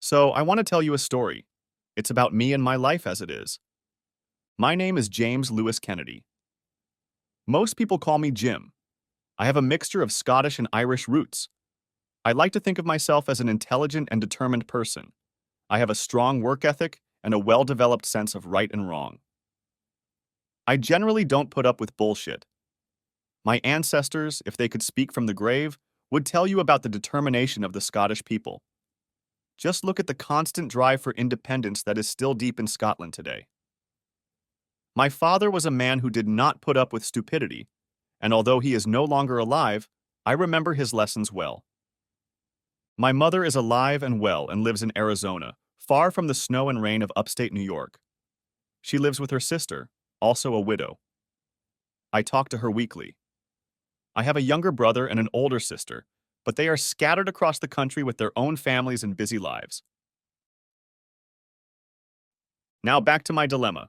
So, I want to tell you a story. It's about me and my life as it is. My name is James Lewis Kennedy. Most people call me Jim. I have a mixture of Scottish and Irish roots. I like to think of myself as an intelligent and determined person. I have a strong work ethic and a well-developed sense of right and wrong. I generally don't put up with bullshit. My ancestors, if they could speak from the grave, would tell you about the determination of the Scottish people. Just look at the constant drive for independence that is still deep in Scotland today. My father was a man who did not put up with stupidity, and although he is no longer alive, I remember his lessons well. My mother is alive and well and lives in Arizona, far from the snow and rain of upstate New York. She lives with her sister, also a widow. I talk to her weekly. I have a younger brother and an older sister, but they are scattered across the country with their own families and busy lives. Now back to my dilemma.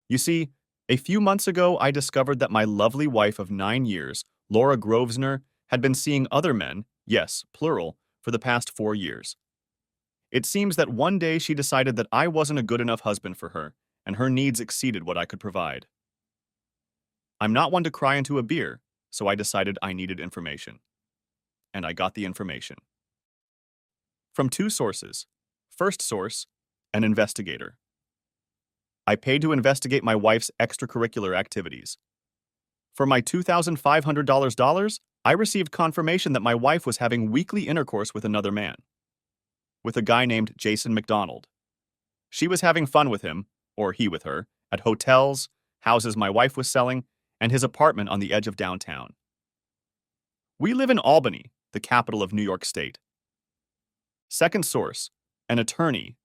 You see, a few months ago I discovered that my lovely wife of 9 years, Laura Grosvenor, had been seeing other men, yes, plural, for the past 4 years. It seems that one day she decided that I wasn't a good enough husband for her, and her needs exceeded what I could provide. I'm not one to cry into a beer, so I decided I needed information. And I got the information. From two sources. First source, an investigator. I paid to investigate my wife's extracurricular activities. For my $2,500, I received confirmation that my wife was having weekly intercourse with another man, with a guy named Jason McDonald. She was having fun with him, or he with her, at hotels, houses my wife was selling, and his apartment on the edge of downtown. We live in Albany, the capital of New York State. Second source, an attorney.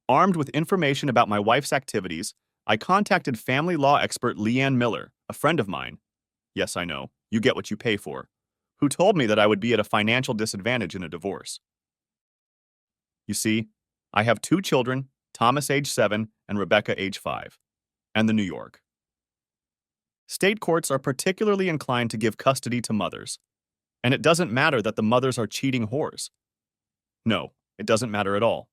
Armed with information about my wife's activities, I contacted family law expert Leanne Miller, a friend of mine. Yes, I know, you get what you pay for, who told me that I would be at a financial disadvantage in a divorce. You see, I have two children, Thomas age 7 and Rebecca age 5, and the New York. State courts are particularly inclined to give custody to mothers, and it doesn't matter that the mothers are cheating whores. No, it doesn't matter at all.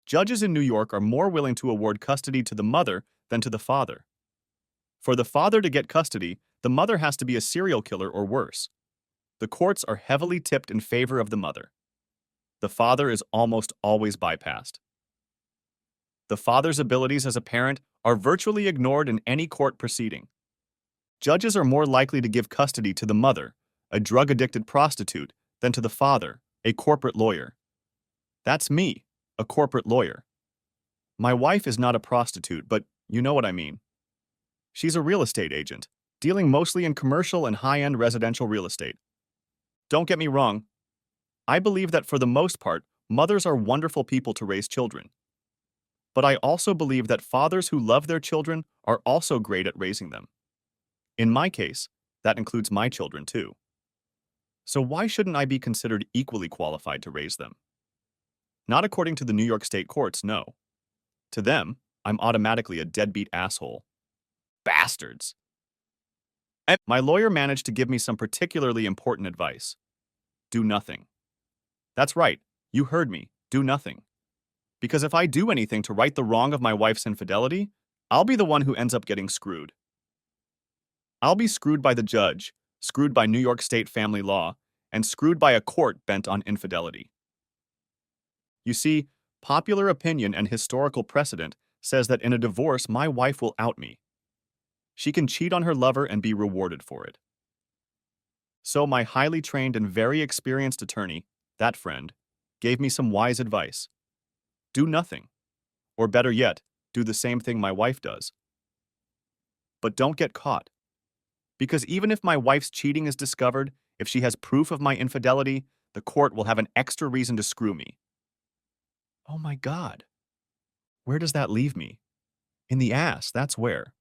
Judges in New York are more willing to award custody to the mother than to the father. For the father to get custody, the mother has to be a serial killer or worse. The courts are heavily tipped in favor of the mother. The father is almost always bypassed. The father's abilities as a parent are virtually ignored in any court proceeding. Judges are more likely to give custody to the mother, a drug-addicted prostitute, than to the father, a corporate lawyer. That's me, a corporate lawyer. My wife is not a prostitute, but you know what I mean. She's a real estate agent, dealing mostly in commercial and high-end residential real estate. Don't get me wrong. I believe that for the most part, mothers are wonderful people to raise children. But I also believe that fathers who love their children are also great at raising them. In my case, that includes my children too. So why shouldn't I be considered equally qualified to raise them? Not according to the New York State courts, no. To them, I'm automatically a deadbeat asshole. Bastards! And my lawyer managed to give me some particularly important advice. Do nothing. That's right, you heard me, do nothing. Because if I do anything to right the wrong of my wife's infidelity, I'll be the one who ends up getting screwed. I'll be screwed by the judge, screwed by New York State family law, and screwed by a court bent on infidelity. You see, popular opinion and historical precedent says that in a divorce, my wife will out me. She can cheat on her lover and be rewarded for it. So my highly trained and very experienced attorney, that friend, gave me some wise advice. Do nothing. Or better yet, do the same thing my wife does. But don't get caught. Because even if my wife's cheating is discovered, if she has proof of my infidelity, the court will have an extra reason to screw me. Oh my God. Where does that leave me? In the ass, that's where.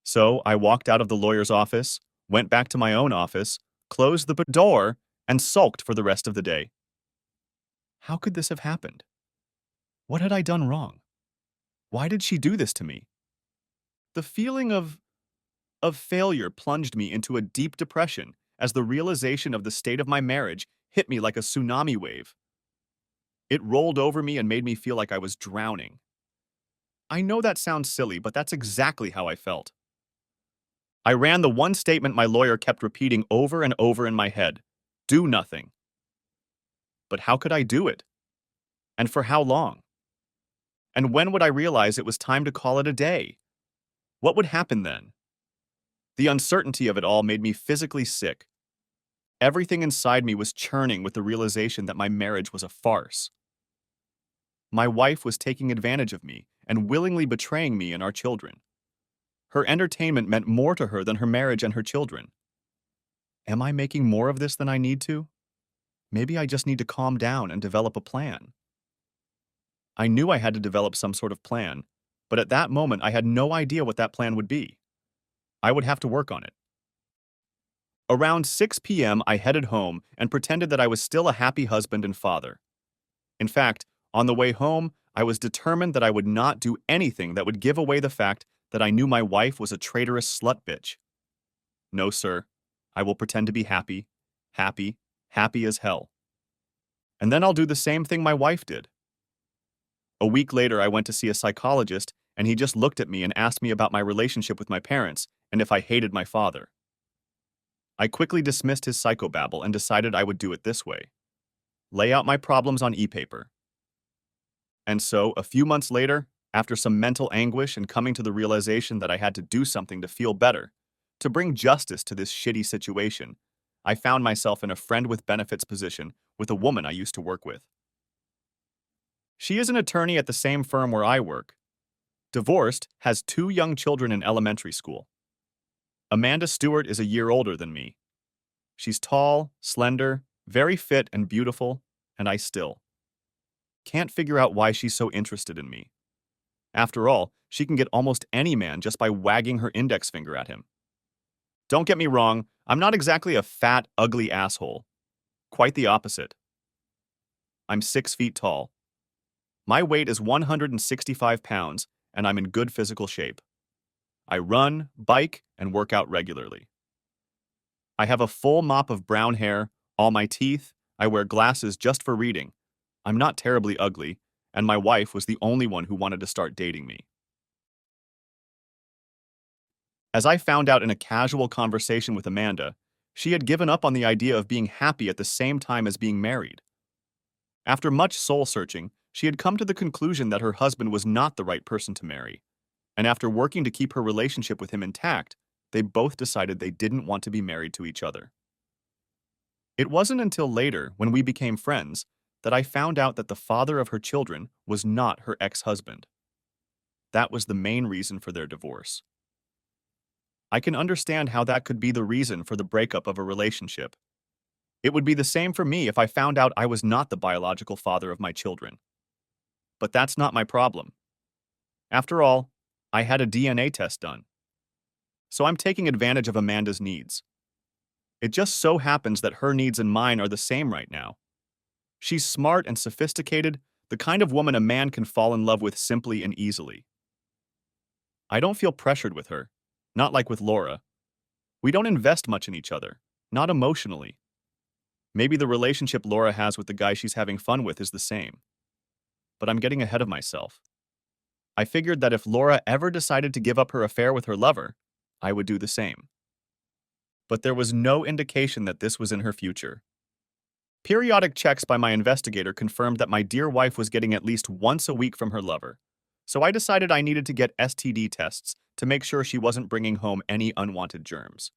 So I walked out of the lawyer's office, went back to my own office, closed the door, and sulked for the rest of the day. How could this have happened? What had I done wrong? Why did she do this to me? The feeling of failure plunged me into a deep depression as the realization of the state of my marriage hit me like a tsunami wave. It rolled over me and made me feel like I was drowning. I know that sounds silly, but that's exactly how I felt. I ran the one statement my lawyer kept repeating over and over in my head: do nothing. But how could I do it? And for how long? And when would I realize it was time to call it a day? What would happen then? The uncertainty of it all made me physically sick. Everything inside me was churning with the realization that my marriage was a farce. My wife was taking advantage of me and willingly betraying me and our children. Her entertainment meant more to her than her marriage and her children. Am I making more of this than I need to? Maybe I just need to calm down and develop a plan. I knew I had to develop some sort of plan, but at that moment I had no idea what that plan would be. I would have to work on it. Around 6 p.m., I headed home and pretended that I was still a happy husband and father. In fact, on the way home, I was determined that I would not do anything that would give away the fact that I knew my wife was a traitorous slut bitch. No, sir. I will pretend to be happy, happy, happy as hell. And then I'll do the same thing my wife did. A week later, I went to see a psychologist, and he just looked at me and asked me about my relationship with my parents and if I hated my father. I quickly dismissed his psychobabble and decided I would do it this way: lay out my problems on e-paper. And so, a few months later, after some mental anguish and coming to the realization that I had to do something to feel better, to bring justice to this shitty situation, I found myself in a friend with benefits position with a woman I used to work with. She is an attorney at the same firm where I work. Divorced, has 2 young children in elementary school. Amanda Stewart is a year older than me. She's tall, slender, very fit and beautiful, and I still can't figure out why she's so interested in me. After all, she can get almost any man just by wagging her index finger at him. Don't get me wrong, I'm not exactly a fat, ugly asshole. Quite the opposite. I'm 6 feet tall. My weight is 165 pounds, and I'm in good physical shape. I run, bike, and work out regularly. I have a full mop of brown hair, all my teeth, I wear glasses just for reading. I'm not terribly ugly, and my wife was the only one who wanted to start dating me. As I found out in a casual conversation with Amanda, she had given up on the idea of being happy at the same time as being married. After much soul-searching, she had come to the conclusion that her husband was not the right person to marry, and after working to keep her relationship with him intact, they both decided they didn't want to be married to each other. It wasn't until later, when we became friends, that I found out that the father of her children was not her ex-husband. That was the main reason for their divorce. I can understand how that could be the reason for the breakup of a relationship. It would be the same for me if I found out I was not the biological father of my children. But that's not my problem. After all, I had a DNA test done. So I'm taking advantage of Amanda's needs. It just so happens that her needs and mine are the same right now. She's smart and sophisticated, the kind of woman a man can fall in love with simply and easily. I don't feel pressured with her, not like with Laura. We don't invest much in each other, not emotionally. Maybe the relationship Laura has with the guy she's having fun with is the same. But I'm getting ahead of myself. I figured that if Laura ever decided to give up her affair with her lover, I would do the same. But there was no indication that this was in her future. Periodic checks by my investigator confirmed that my dear wife was getting at least once a week from her lover, so I decided I needed to get STD tests to make sure she wasn't bringing home any unwanted germs.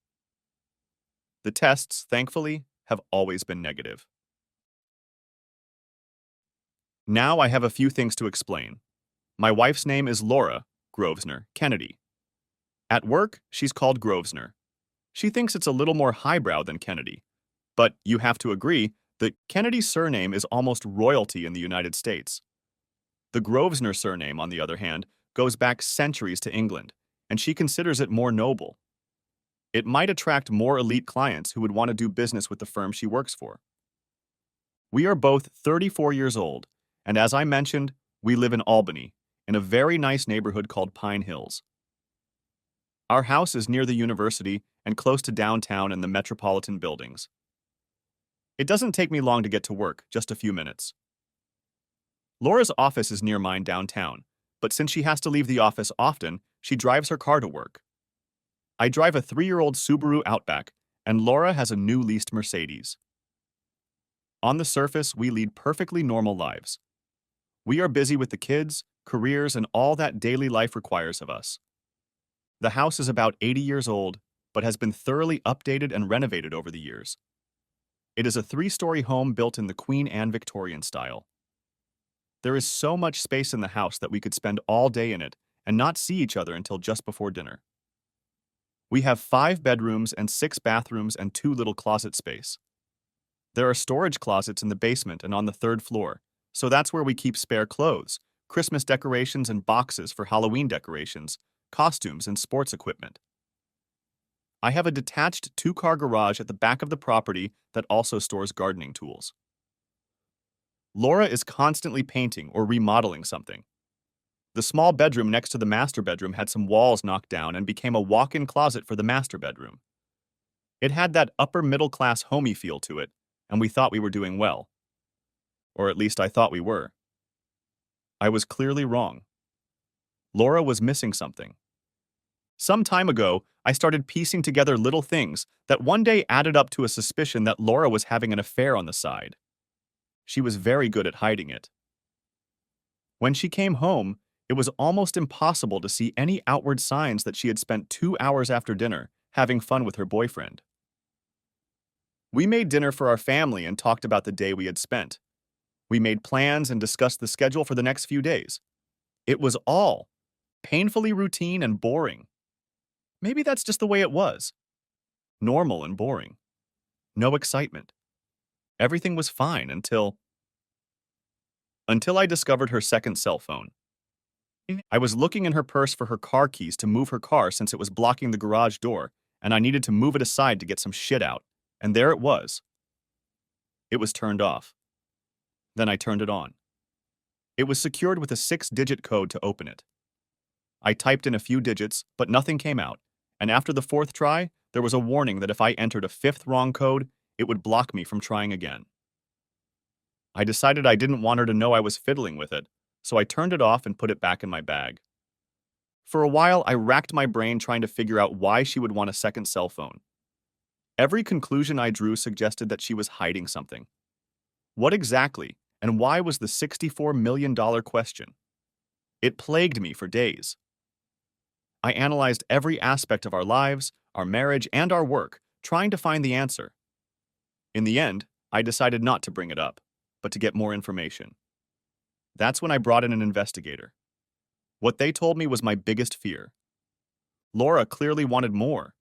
The tests, thankfully, have always been negative. Now I have a few things to explain. My wife's name is Laura Grosvenor Kennedy. At work, she's called Grosvenor. She thinks it's a little more highbrow than Kennedy, but you have to agree that Kennedy's surname is almost royalty in the United States. The Grosvenor surname, on the other hand, goes back centuries to England, and she considers it more noble. It might attract more elite clients who would want to do business with the firm she works for. We are both 34 years old, and as I mentioned, we live in Albany, in a very nice neighborhood called Pine Hills. Our house is near the university and close to downtown and the metropolitan buildings. It doesn't take me long to get to work, just a few minutes. Laura's office is near mine downtown, but since she has to leave the office often, she drives her car to work. I drive a 3-year-old Subaru Outback, and Laura has a new leased Mercedes. On the surface, we lead perfectly normal lives. We are busy with the kids, careers, and all that daily life requires of us. The house is about 80 years old, but has been thoroughly updated and renovated over the years. It is a 3-story home built in the Queen Anne Victorian style. There is so much space in the house that we could spend all day in it and not see each other until just before dinner. We have 5 bedrooms and 6 bathrooms and 2 little closet space. There are storage closets in the basement and on the 3rd floor, so that's where we keep spare clothes, Christmas decorations and boxes for Halloween decorations, costumes and sports equipment. I have a detached 2-car garage at the back of the property that also stores gardening tools. Laura is constantly painting or remodeling something. The small bedroom next to the master bedroom had some walls knocked down and became a walk-in closet for the master bedroom. It had that upper-middle-class homey feel to it, and we thought we were doing well. Or at least I thought we were. I was clearly wrong. Laura was missing something. Some time ago, I started piecing together little things that one day added up to a suspicion that Laura was having an affair on the side. She was very good at hiding it. When she came home, it was almost impossible to see any outward signs that she had spent 2 hours after dinner having fun with her boyfriend. We made dinner for our family and talked about the day we had spent. We made plans and discussed the schedule for the next few days. It was all painfully routine and boring. Maybe that's just the way it was. Normal and boring. No excitement. Everything was fine until I discovered her second cell phone. I was looking in her purse for her car keys to move her car since it was blocking the garage door, and I needed to move it aside to get some shit out. And there it was. It was turned off. Then I turned it on. It was secured with a 6-digit code to open it. I typed in a few digits, but nothing came out, and after the 4th try, there was a warning that if I entered a 5th wrong code, it would block me from trying again. I decided I didn't want her to know I was fiddling with it, so I turned it off and put it back in my bag. For a while, I racked my brain trying to figure out why she would want a second cell phone. Every conclusion I drew suggested that she was hiding something. What exactly, and why was the $64 million question? It plagued me for days. I analyzed every aspect of our lives, our marriage, and our work, trying to find the answer. In the end, I decided not to bring it up, but to get more information. That's when I brought in an investigator. What they told me was my biggest fear. Laura clearly wanted more.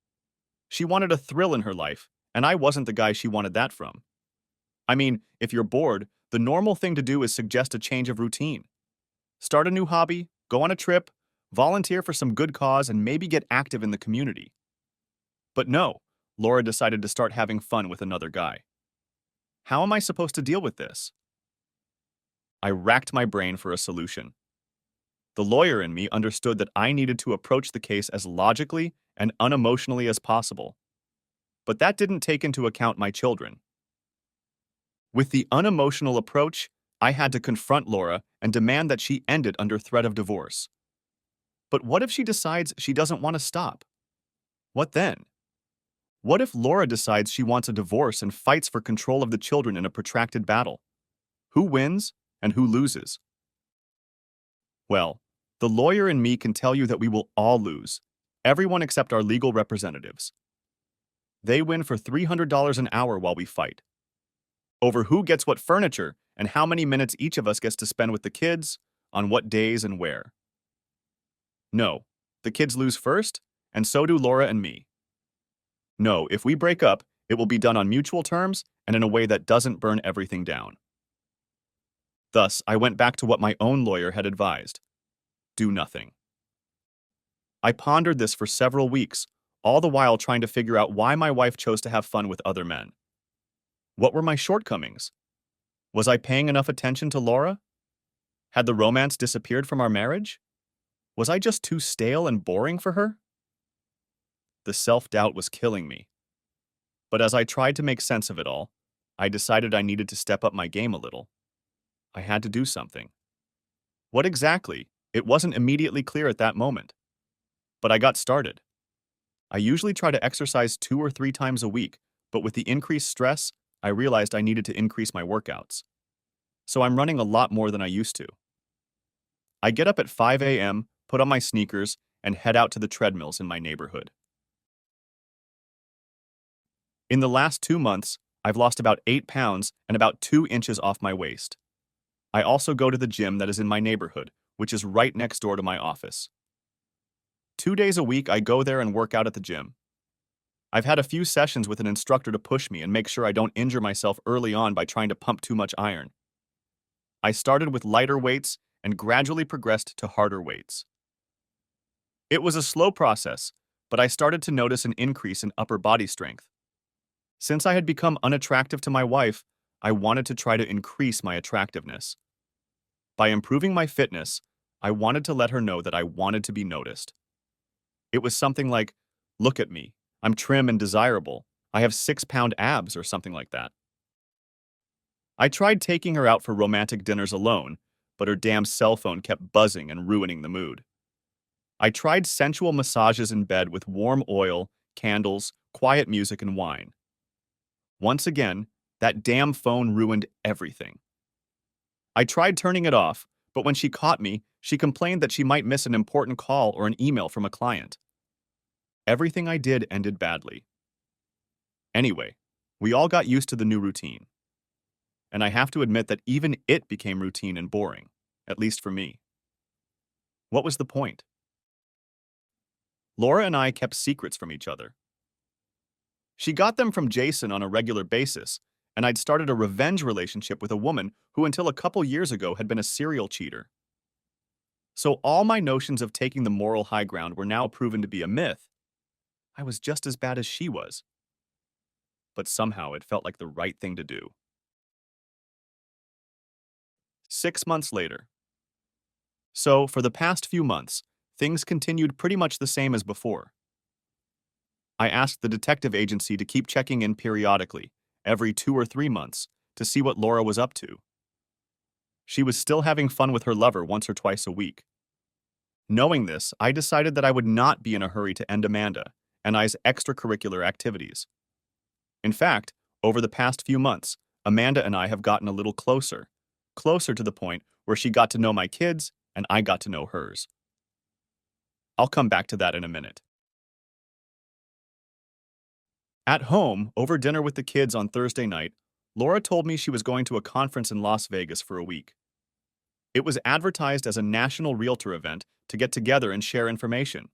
She wanted a thrill in her life, and I wasn't the guy she wanted that from. I mean, if you're bored, the normal thing to do is suggest a change of routine. Start a new hobby, go on a trip, volunteer for some good cause, and maybe get active in the community. But no, Laura decided to start having fun with another guy. How am I supposed to deal with this? I racked my brain for a solution. The lawyer in me understood that I needed to approach the case as logically and unemotionally as possible. But that didn't take into account my children. With the unemotional approach, I had to confront Laura and demand that she end it under threat of divorce. But what if she decides she doesn't want to stop? What then? What if Laura decides she wants a divorce and fights for control of the children in a protracted battle? Who wins and who loses? Well, the lawyer in me can tell you that we will all lose, everyone except our legal representatives. They win for $300 an hour while we fight. Over who gets what furniture and how many minutes each of us gets to spend with the kids, on what days and where. No, the kids lose first, and so do Laura and me. No, if we break up, it will be done on mutual terms and in a way that doesn't burn everything down. Thus, I went back to what my own lawyer had advised. Do nothing. I pondered this for several weeks, all the while trying to figure out why my wife chose to have fun with other men. What were my shortcomings? Was I paying enough attention to Laura? Had the romance disappeared from our marriage? Was I just too stale and boring for her? The self-doubt was killing me. But as I tried to make sense of it all, I decided I needed to step up my game a little. I had to do something. What exactly? It wasn't immediately clear at that moment. But I got started. I usually try to exercise 2 or 3 times a week, but with the increased stress, I realized I needed to increase my workouts. So I'm running a lot more than I used to. I get up at 5 a.m., put on my sneakers, and head out to the treadmills in my neighborhood. In the last 2 months, I've lost about 8 pounds and about 2 inches off my waist. I also go to the gym that is in my neighborhood, which is right next door to my office. 2 days a week, I go there and work out at the gym. I've had a few sessions with an instructor to push me and make sure I don't injure myself early on by trying to pump too much iron. I started with lighter weights and gradually progressed to harder weights. It was a slow process, but I started to notice an increase in upper body strength. Since I had become unattractive to my wife, I wanted to try to increase my attractiveness. By improving my fitness, I wanted to let her know that I wanted to be noticed. It was something like, "Look at me. I'm trim and desirable. I have 6-pound abs," or something like that. I tried taking her out for romantic dinners alone, but her damn cell phone kept buzzing and ruining the mood. I tried sensual massages in bed with warm oil, candles, quiet music, and wine. Once again, that damn phone ruined everything. I tried turning it off, but when she caught me, she complained that she might miss an important call or an email from a client. Everything I did ended badly. Anyway, we all got used to the new routine. And I have to admit that even it became routine and boring, at least for me. What was the point? Laura and I kept secrets from each other. She got them from Jason on a regular basis, and I'd started a revenge relationship with a woman who until a couple years ago had been a serial cheater. So all my notions of taking the moral high ground were now proven to be a myth. I was just as bad as she was. But somehow it felt like the right thing to do. 6 months later. So, for the past few months, things continued pretty much the same as before. I asked the detective agency to keep checking in periodically, every 2 or 3 months, to see what Laura was up to. She was still having fun with her lover once or twice a week. Knowing this, I decided that I would not be in a hurry to end Amanda and I's extracurricular activities. In fact, over the past few months, Amanda and I have gotten a little closer to the point where she got to know my kids and I got to know hers. I'll come back to that in a minute. At home, over dinner with the kids on Thursday night, Laura told me she was going to a conference in Las Vegas for a week. It was advertised as a national realtor event to get together and share information,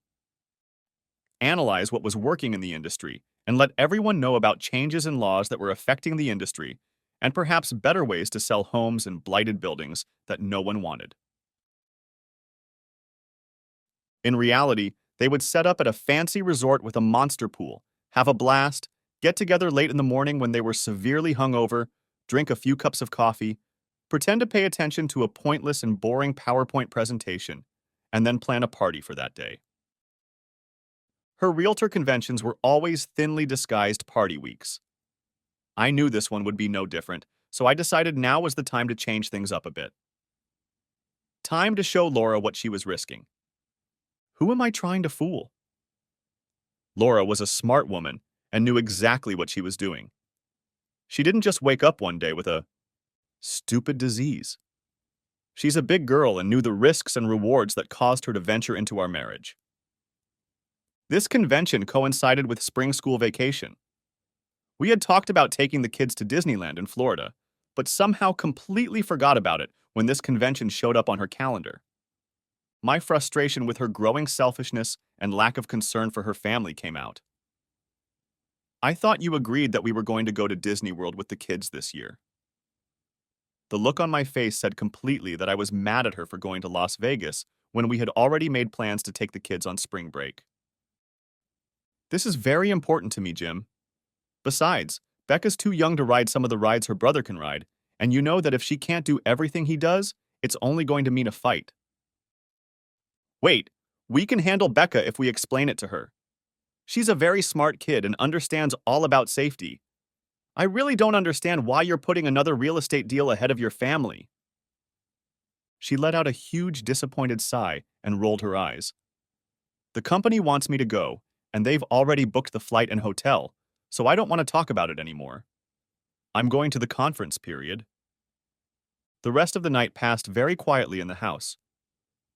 analyze what was working in the industry, and let everyone know about changes in laws that were affecting the industry, and perhaps better ways to sell homes in blighted buildings that no one wanted. In reality, they would set up at a fancy resort with a monster pool, have a blast, get together late in the morning when they were severely hungover, drink a few cups of coffee, pretend to pay attention to a pointless and boring PowerPoint presentation, and then plan a party for that day. Her realtor conventions were always thinly disguised party weeks. I knew this one would be no different, so I decided now was the time to change things up a bit. Time to show Laura what she was risking. Who am I trying to fool? Laura was a smart woman and knew exactly what she was doing. She didn't just wake up one day with a stupid disease. She's a big girl and knew the risks and rewards that caused her to venture into our marriage. This convention coincided with spring school vacation. We had talked about taking the kids to Disneyland in Florida, but somehow completely forgot about it when this convention showed up on her calendar. My frustration with her growing selfishness and lack of concern for her family came out. I thought you agreed that we were going to go to Disney World with the kids this year. The look on my face said completely that I was mad at her for going to Las Vegas when we had already made plans to take the kids on spring break. This is very important to me, Jim. Besides, Becca's too young to ride some of the rides her brother can ride, and you know that if she can't do everything he does, it's only going to mean a fight. Wait, we can handle Becca if we explain it to her. She's a very smart kid and understands all about safety. I really don't understand why you're putting another real estate deal ahead of your family. She let out a huge disappointed sigh and rolled her eyes. The company wants me to go, and they've already booked the flight and hotel, so I don't want to talk about it anymore. I'm going to the conference period. The rest of the night passed very quietly in the house.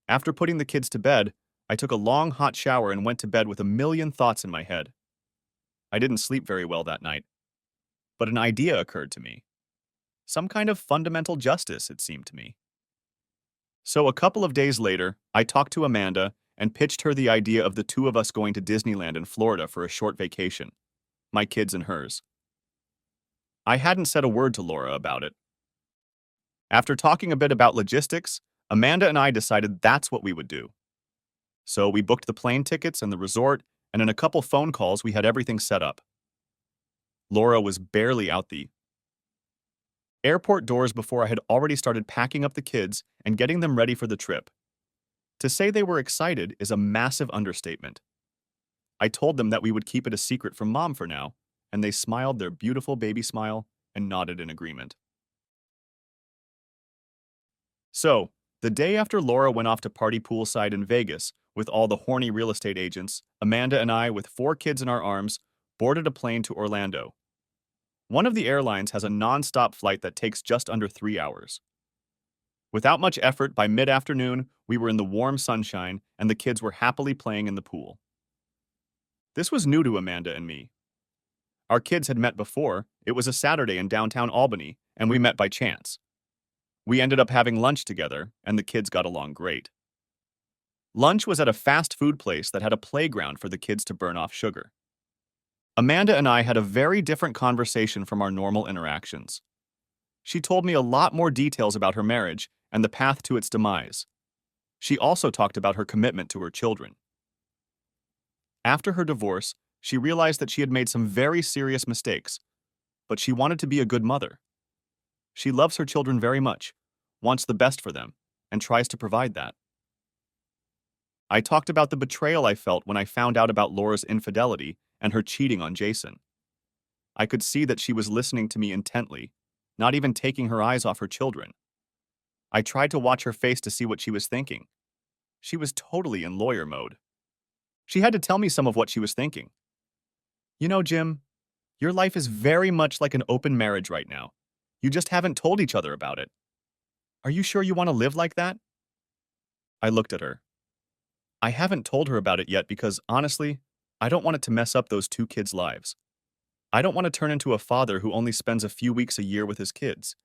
After putting the kids to bed, I took a long hot shower and went to bed with a million thoughts in my head. I didn't sleep very well that night, but an idea occurred to me. Some kind of fundamental justice, it seemed to me. So a couple of days later, I talked to Amanda and pitched her the idea of the two of us going to Disneyland in Florida for a short vacation, my kids and hers. I hadn't said a word to Laura about it. After talking a bit about logistics, Amanda and I decided that's what we would do. So we booked the plane tickets and the resort, and in a couple phone calls, we had everything set up. Laura was barely out the airport doors before I had already started packing up the kids and getting them ready for the trip. To say they were excited is a massive understatement. I told them that we would keep it a secret from Mom for now, and they smiled their beautiful baby smile and nodded in agreement. So, the day after Laura went off to party poolside in Vegas with all the horny real estate agents, Amanda and I, with 4 kids in our arms, boarded a plane to Orlando. One of the airlines has a non-stop flight that takes just under 3 hours. Without much effort, by mid-afternoon, we were in the warm sunshine and the kids were happily playing in the pool. This was new to Amanda and me. Our kids had met before. It was a Saturday in downtown Albany, and we met by chance. We ended up having lunch together, and the kids got along great. Lunch was at a fast food place that had a playground for the kids to burn off sugar. Amanda and I had a very different conversation from our normal interactions. She told me a lot more details about her marriage and the path to its demise. She also talked about her commitment to her children. After her divorce, she realized that she had made some very serious mistakes, but she wanted to be a good mother. She loves her children very much, wants the best for them, and tries to provide that. I talked about the betrayal I felt when I found out about Laura's infidelity and her cheating on Jason. I could see that she was listening to me intently, not even taking her eyes off her children. I tried to watch her face to see what she was thinking. She was totally in lawyer mode. She had to tell me some of what she was thinking. You know, Jim, your life is very much like an open marriage right now. You just haven't told each other about it. Are you sure you want to live like that? I looked at her. I haven't told her about it yet because, honestly, I don't want it to mess up those 2 kids' lives. I don't want to turn into a father who only spends a few weeks a year with his kids.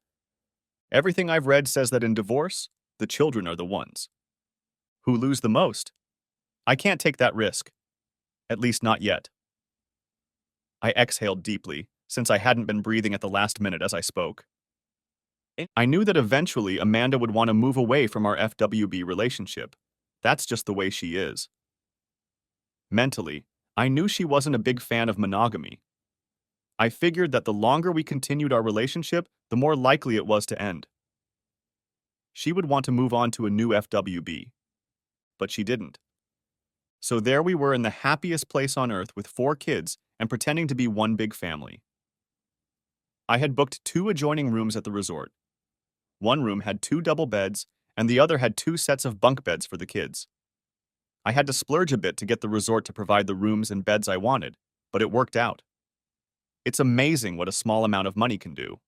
Everything I've read says that in divorce, the children are the ones who lose the most. I can't take that risk. At least not yet. I exhaled deeply, since I hadn't been breathing at the last minute as I spoke. I knew that eventually Amanda would want to move away from our FWB relationship. That's just the way she is. Mentally, I knew she wasn't a big fan of monogamy. I figured that the longer we continued our relationship, the more likely it was to end. She would want to move on to a new FWB. But she didn't. So there we were in the happiest place on earth with 4 kids and pretending to be one big family. I had booked 2 adjoining rooms at the resort. One room had 2 double beds, and the other had 2 sets of bunk beds for the kids. I had to splurge a bit to get the resort to provide the rooms and beds I wanted, but it worked out. It's amazing what a small amount of money can do.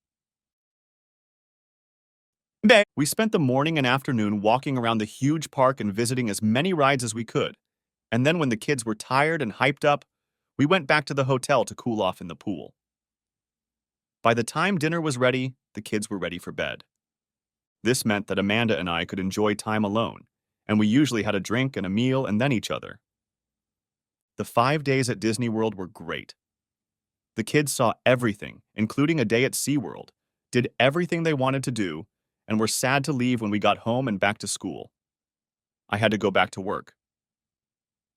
We spent the morning and afternoon walking around the huge park and visiting as many rides as we could, and then when the kids were tired and hyped up, we went back to the hotel to cool off in the pool. By the time dinner was ready, the kids were ready for bed. This meant that Amanda and I could enjoy time alone, and we usually had a drink and a meal and then each other. The 5 days at Disney World were great. The kids saw everything, including a day at SeaWorld, did everything they wanted to do, and were sad to leave when we got home and back to school. I had to go back to work.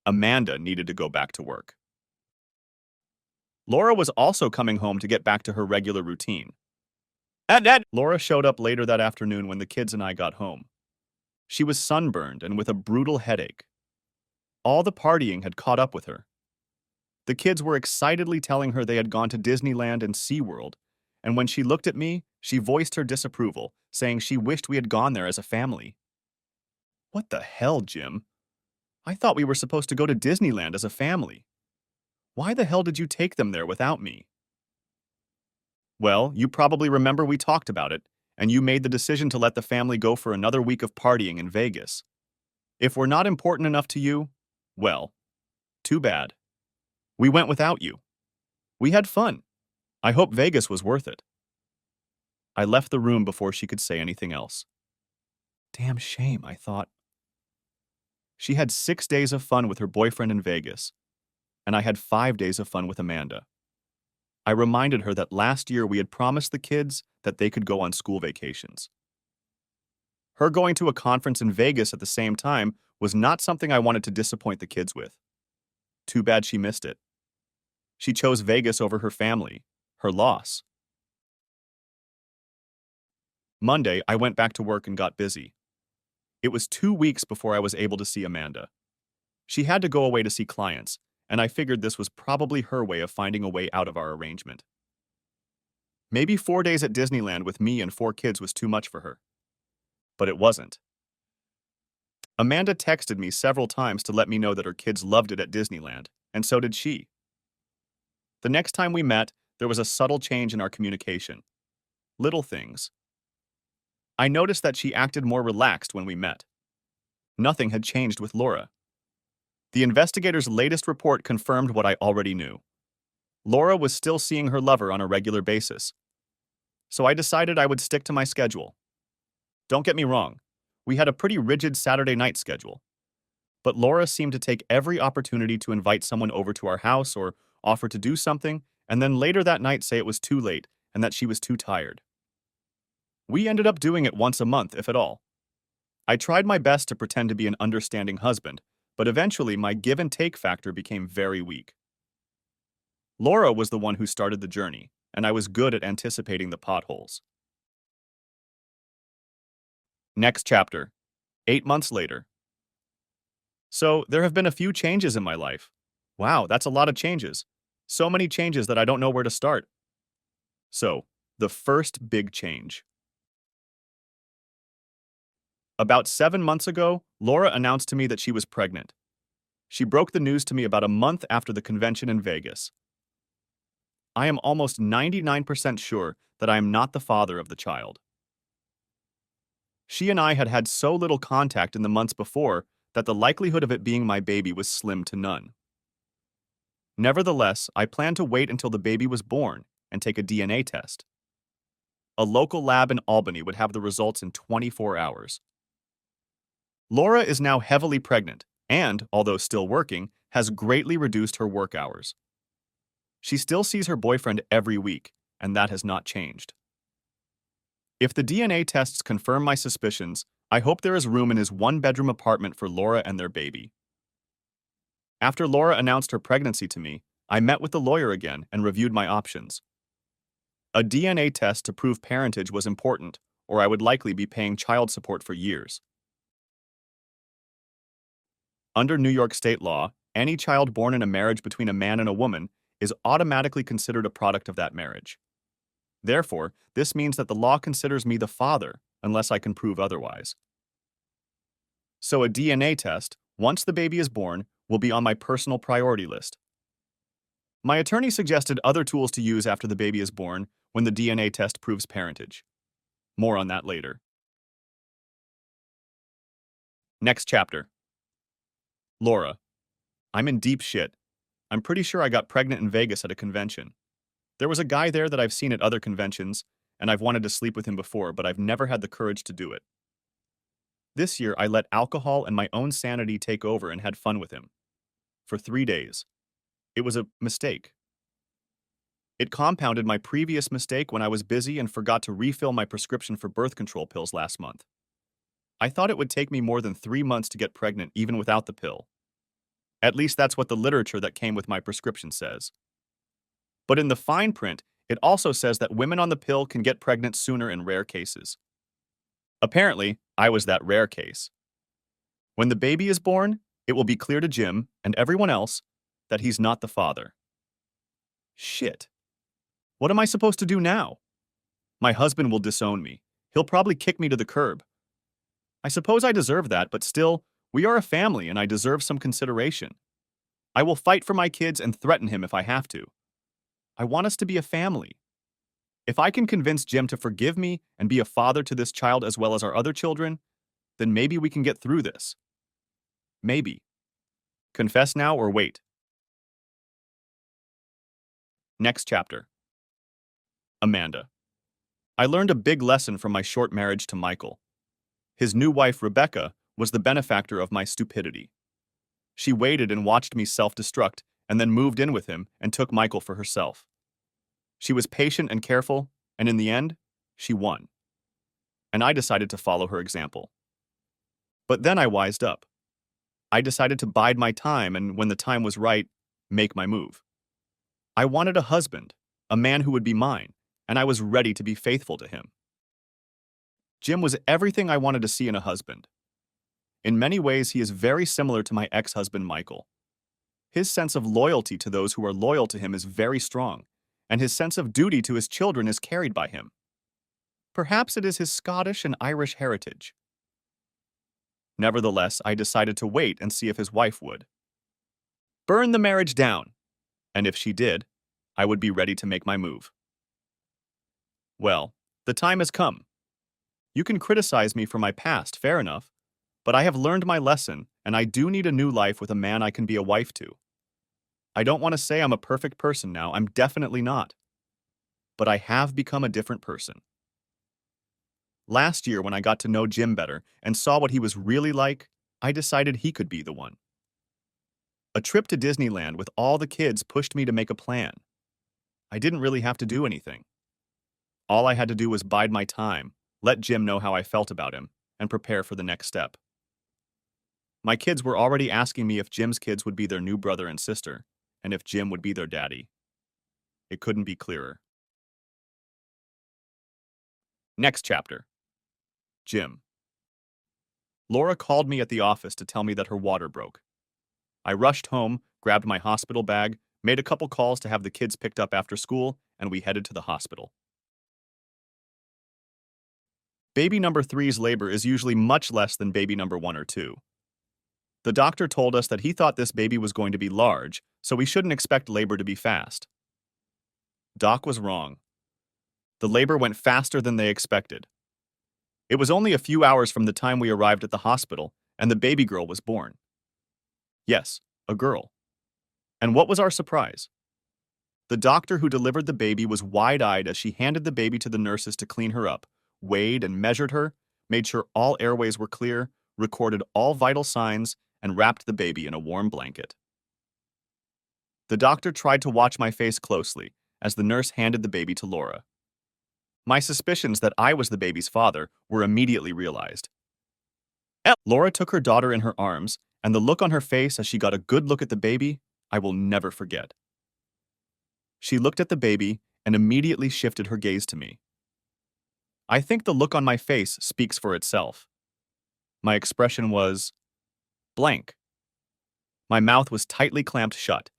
Amanda needed to go back to work. Laura was also coming home to get back to her regular routine. Laura showed up later that afternoon when the kids and I got home. She was sunburned and with a brutal headache. All the partying had caught up with her. The kids were excitedly telling her they had gone to Disneyland and SeaWorld, and when she looked at me, she voiced her disapproval, saying she wished we had gone there as a family. What the hell, Jim? I thought we were supposed to go to Disneyland as a family. Why the hell did you take them there without me? Well, you probably remember we talked about it, and you made the decision to let the family go for another week of partying in Vegas. If we're not important enough to you, well, too bad. We went without you. We had fun. I hope Vegas was worth it. I left the room before she could say anything else. Damn shame, I thought. She had 6 days of fun with her boyfriend in Vegas, and I had 5 days of fun with Amanda. I reminded her that last year we had promised the kids that they could go on school vacations. Her going to a conference in Vegas at the same time was not something I wanted to disappoint the kids with. Too bad she missed it. She chose Vegas over her family, her loss. Monday, I went back to work and got busy. It was 2 weeks before I was able to see Amanda. She had to go away to see clients, and I figured this was probably her way of finding a way out of our arrangement. Maybe 4 days at Disneyland with me and 4 kids was too much for her. But it wasn't. Amanda texted me several times to let me know that her kids loved it at Disneyland, and so did she. The next time we met, there was a subtle change in our communication. Little things. I noticed that she acted more relaxed when we met. Nothing had changed with Laura. The investigator's latest report confirmed what I already knew. Laura was still seeing her lover on a regular basis. So I decided I would stick to my schedule. Don't get me wrong, we had a pretty rigid Saturday night schedule. But Laura seemed to take every opportunity to invite someone over to our house or offer to do something, and then later that night say it was too late and that she was too tired. We ended up doing it once a month, if at all. I tried my best to pretend to be an understanding husband, but eventually my give and take factor became very weak. Laura was the one who started the journey, and I was good at anticipating the potholes. Next chapter. 8 months later. So, there have been a few changes in my life. Wow, that's a lot of changes. So many changes that I don't know where to start. So, the first big change. About 7 months ago, Laura announced to me that she was pregnant. She broke the news to me about a month after the convention in Vegas. I am almost 99% sure that I am not the father of the child. She and I had had so little contact in the months before that the likelihood of it being my baby was slim to none. Nevertheless, I planned to wait until the baby was born and take a DNA test. A local lab in Albany would have the results in 24 hours. Laura is now heavily pregnant and, although still working, has greatly reduced her work hours. She still sees her boyfriend every week, and that has not changed. If the DNA tests confirm my suspicions, I hope there is room in his one-bedroom apartment for Laura and their baby. After Laura announced her pregnancy to me, I met with the lawyer again and reviewed my options. A DNA test to prove parentage was important, or I would likely be paying child support for years. Under New York state law, any child born in a marriage between a man and a woman is automatically considered a product of that marriage. Therefore, this means that the law considers me the father unless I can prove otherwise. So a DNA test, once the baby is born, will be on my personal priority list. My attorney suggested other tools to use after the baby is born when the DNA test proves parentage. More on that later. Next chapter. Laura. I'm in deep shit. I'm pretty sure I got pregnant in Vegas at a convention. There was a guy there that I've seen at other conventions, and I've wanted to sleep with him before, but I've never had the courage to do it. This year, I let alcohol and my own sanity take over and had fun with him. For 3 days. It was a mistake. It compounded my previous mistake when I was busy and forgot to refill my prescription for birth control pills last month. I thought it would take me more than 3 months to get pregnant even without the pill. At least that's what the literature that came with my prescription says. But in the fine print, it also says that women on the pill can get pregnant sooner in rare cases. Apparently, I was that rare case. When the baby is born, it will be clear to Jim and everyone else that he's not the father. Shit. What am I supposed to do now? My husband will disown me. He'll probably kick me to the curb. I suppose I deserve that, but still, we are a family and I deserve some consideration. I will fight for my kids and threaten him if I have to. I want us to be a family. If I can convince Jim to forgive me and be a father to this child as well as our other children, then maybe we can get through this. Maybe. Confess now or wait. Next chapter. Amanda. I learned a big lesson from my short marriage to Michael. His new wife, Rebecca, was the benefactor of my stupidity. She waited and watched me self-destruct and then moved in with him and took Michael for herself. She was patient and careful, and in the end, she won. And I decided to follow her example. But then I wised up. I decided to bide my time and, when the time was right, make my move. I wanted a husband, a man who would be mine, and I was ready to be faithful to him. Jim was everything I wanted to see in a husband. In many ways, he is very similar to my ex-husband, Michael. His sense of loyalty to those who are loyal to him is very strong, and his sense of duty to his children is carried by him. Perhaps it is his Scottish and Irish heritage. Nevertheless, I decided to wait and see if his wife would. Burn the marriage down, and if she did, I would be ready to make my move. Well, the time has come. You can criticize me for my past, fair enough, but I have learned my lesson, and I do need a new life with a man I can be a wife to. I don't want to say I'm a perfect person now, I'm definitely not. But I have become a different person. Last year, when I got to know Jim better and saw what he was really like, I decided he could be the one. A trip to Disneyland with all the kids pushed me to make a plan. I didn't really have to do anything. All I had to do was bide my time, let Jim know how I felt about him, and prepare for the next step. My kids were already asking me if Jim's kids would be their new brother and sister, and if Jim would be their daddy. It couldn't be clearer. Next chapter. Jim. Laura called me at the office to tell me that her water broke. I rushed home, grabbed my hospital bag, made a couple calls to have the kids picked up after school, and we headed to the hospital. Baby number 3's labor is usually much less than baby number 1 or 2. The doctor told us that he thought this baby was going to be large, so we shouldn't expect labor to be fast. Doc was wrong. The labor went faster than they expected. It was only a few hours from the time we arrived at the hospital, and the baby girl was born. Yes, a girl. And what was our surprise? The doctor who delivered the baby was wide-eyed as she handed the baby to the nurses to clean her up, weighed and measured her, made sure all airways were clear, recorded all vital signs, and wrapped the baby in a warm blanket. The doctor tried to watch my face closely as the nurse handed the baby to Laura. My suspicions that I was the baby's father were immediately realized. Laura took her daughter in her arms, and the look on her face as she got a good look at the baby, I will never forget. She looked at the baby and immediately shifted her gaze to me. I think the look on my face speaks for itself. My expression was blank. My mouth was tightly clamped shut,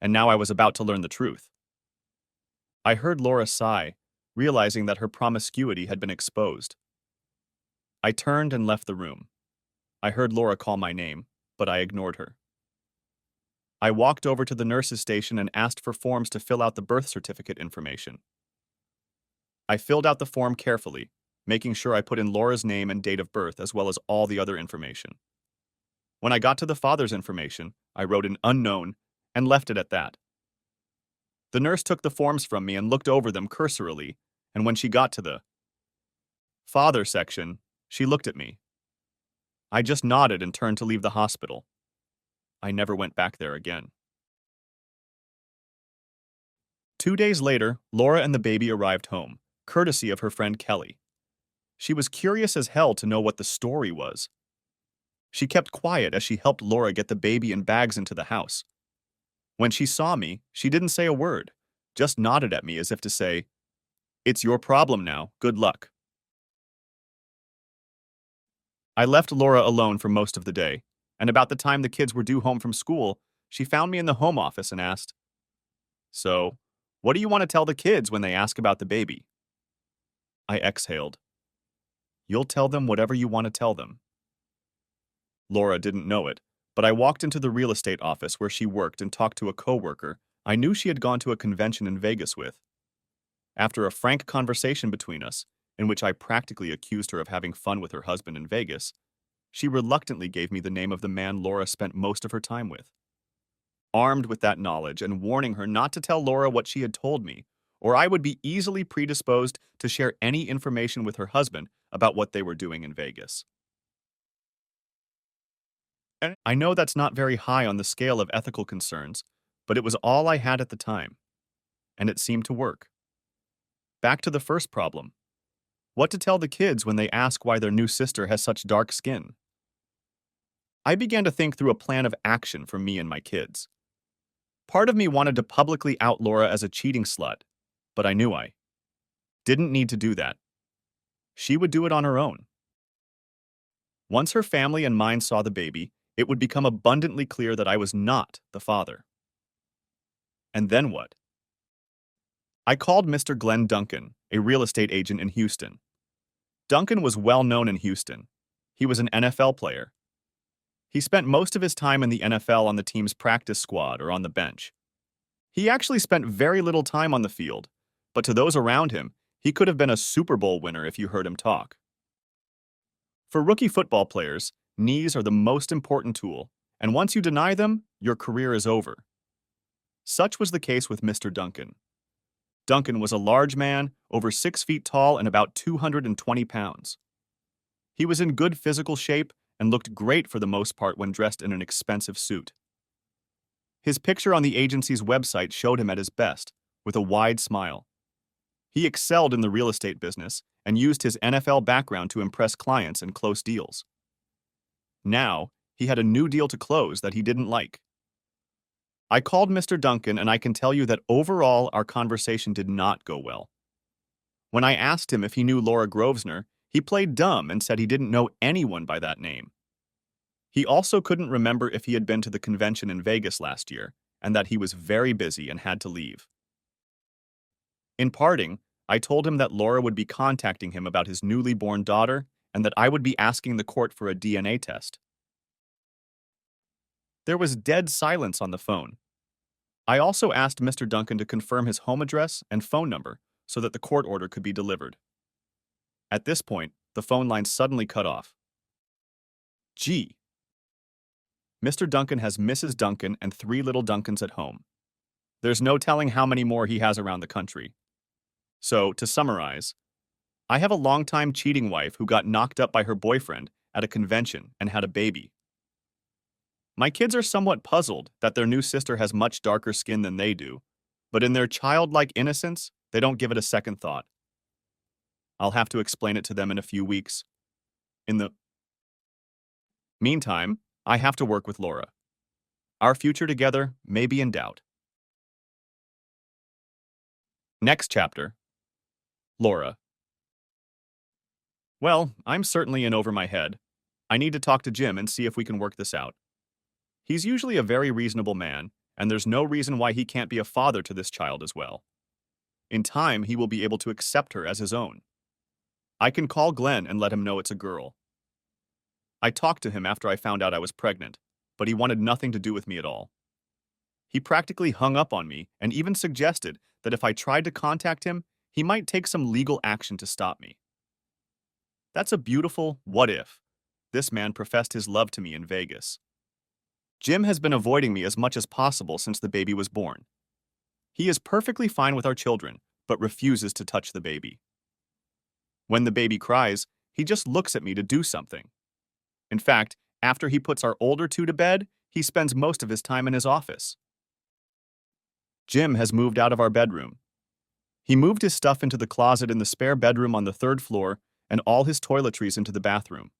and now I was about to learn the truth. I heard Laura sigh, realizing that her promiscuity had been exposed. I turned and left the room. I heard Laura call my name, but I ignored her. I walked over to the nurse's station and asked for forms to fill out the birth certificate information. I filled out the form carefully, making sure I put in Laura's name and date of birth as well as all the other information. When I got to the father's information, I wrote an unknown and left it at that. The nurse took the forms from me and looked over them cursorily, and when she got to the father section, she looked at me. I just nodded and turned to leave the hospital. I never went back there again. 2 days later, Laura and the baby arrived home, courtesy of her friend Kelly. She was curious as hell to know what the story was. She kept quiet as she helped Laura get the baby and bags into the house. When she saw me, she didn't say a word, just nodded at me as if to say, "It's your problem now, good luck." I left Laura alone for most of the day, and about the time the kids were due home from school, she found me in the home office and asked, "So, what do you want to tell the kids when they ask about the baby?" I exhaled. "You'll tell them whatever you want to tell them. Laura didn't know it, but I walked into the real estate office where she worked and talked to a coworker I knew she had gone to a convention in Vegas with. After a frank conversation between us, in which I practically accused her of having fun with her husband in Vegas, she reluctantly gave me the name of the man Laura spent most of her time with. Armed with that knowledge and warning her not to tell Laura what she had told me, or I would be easily predisposed to share any information with her husband about what they were doing in Vegas. And I know that's not very high on the scale of ethical concerns, but it was all I had at the time, and it seemed to work. Back to the first problem. What to tell the kids when they ask why their new sister has such dark skin? I began to think through a plan of action for me and my kids. Part of me wanted to publicly out Laura as a cheating slut, but I knew I didn't need to do that. She would do it on her own. Once her family and mine saw the baby, it would become abundantly clear that I was not the father. And then what? I called Mr. Glenn Duncan, a real estate agent in Houston. Duncan was well known in Houston. He was an NFL player. He spent most of his time in the NFL on the team's practice squad or on the bench. He actually spent very little time on the field, but to those around him, he could have been a Super Bowl winner if you heard him talk. For rookie football players, knees are the most important tool, and once you deny them, your career is over. Such was the case with Mr. Duncan. Duncan was a large man, over 6 feet tall and about 220 pounds. He was in good physical shape and looked great for the most part when dressed in an expensive suit. His picture on the agency's website showed him at his best, with a wide smile. He excelled in the real estate business and used his NFL background to impress clients and close deals. Now, he had a new deal to close that he didn't like. I called Mr. Duncan, and I can tell you that overall our conversation did not go well. When I asked him if he knew Laura Grosvenor, he played dumb and said he didn't know anyone by that name. He also couldn't remember if he had been to the convention in Vegas last year, and that he was very busy and had to leave. In parting, I told him that Laura would be contacting him about his newly born daughter and that I would be asking the court for a DNA test. There was dead silence on the phone. I also asked Mr. Duncan to confirm his home address and phone number so that the court order could be delivered. At this point, the phone line suddenly cut off. Gee. Mr. Duncan has Mrs. Duncan and 3 little Duncans at home. There's no telling how many more he has around the country. So, to summarize, I have a longtime cheating wife who got knocked up by her boyfriend at a convention and had a baby. My kids are somewhat puzzled that their new sister has much darker skin than they do, but in their childlike innocence, they don't give it a second thought. I'll have to explain it to them in a few weeks. In the meantime, I have to work with Laura. Our future together may be in doubt. Next chapter. Laura. Well, I'm certainly in over my head. I need to talk to Jim and see if we can work this out. He's usually a very reasonable man, and there's no reason why he can't be a father to this child as well. In time, he will be able to accept her as his own. I can call Glenn and let him know it's a girl. I talked to him after I found out I was pregnant, but he wanted nothing to do with me at all. He practically hung up on me and even suggested that if I tried to contact him, he might take some legal action to stop me. That's a beautiful what if. This man professed his love to me in Vegas. Jim has been avoiding me as much as possible since the baby was born. He is perfectly fine with our children, but refuses to touch the baby. When the baby cries, he just looks at me to do something. In fact, after he puts our older 2 to bed, he spends most of his time in his office. Jim has moved out of our bedroom. He moved his stuff into the closet in the spare bedroom on the 3rd floor and all his toiletries into the bathroom.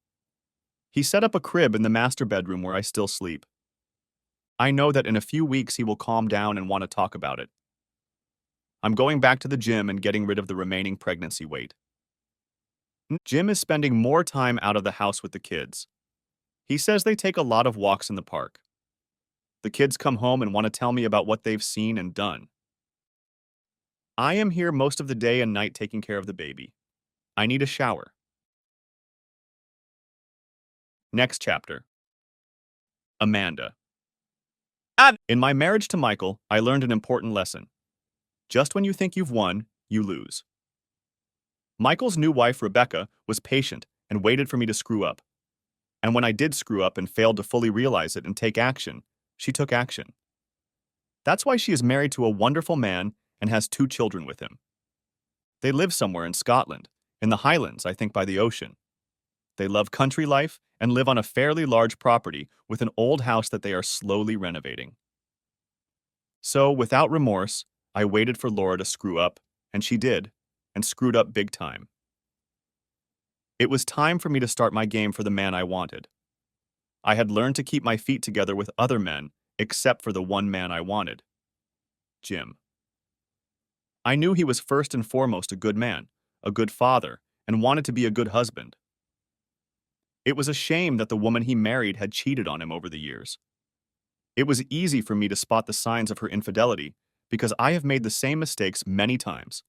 He set up a crib in the master bedroom where I still sleep. I know that in a few weeks he will calm down and want to talk about it. I'm going back to the gym and getting rid of the remaining pregnancy weight. Jim is spending more time out of the house with the kids. He says they take a lot of walks in the park. The kids come home and want to tell me about what they've seen and done. I am here most of the day and night taking care of the baby. I need a shower. Next chapter. Amanda. In my marriage to Michael, I learned an important lesson. Just when you think you've won, you lose. Michael's new wife, Rebecca, was patient and waited for me to screw up. And when I did screw up and failed to fully realize it and take action, she took action. That's why she is married to a wonderful man and has 2 children with him. They live somewhere in Scotland, in the Highlands, I think by the ocean. They love country life and live on a fairly large property with an old house that they are slowly renovating. So, without remorse, I waited for Laura to screw up, and she did, and screwed up big time. It was time for me to start my game for the man I wanted. I had learned to keep my feet together with other men, except for the one man I wanted, Jim. I knew he was first and foremost a good man, a good father, and wanted to be a good husband. It was a shame that the woman he married had cheated on him over the years. It was easy for me to spot the signs of her infidelity because I have made the same mistakes many times.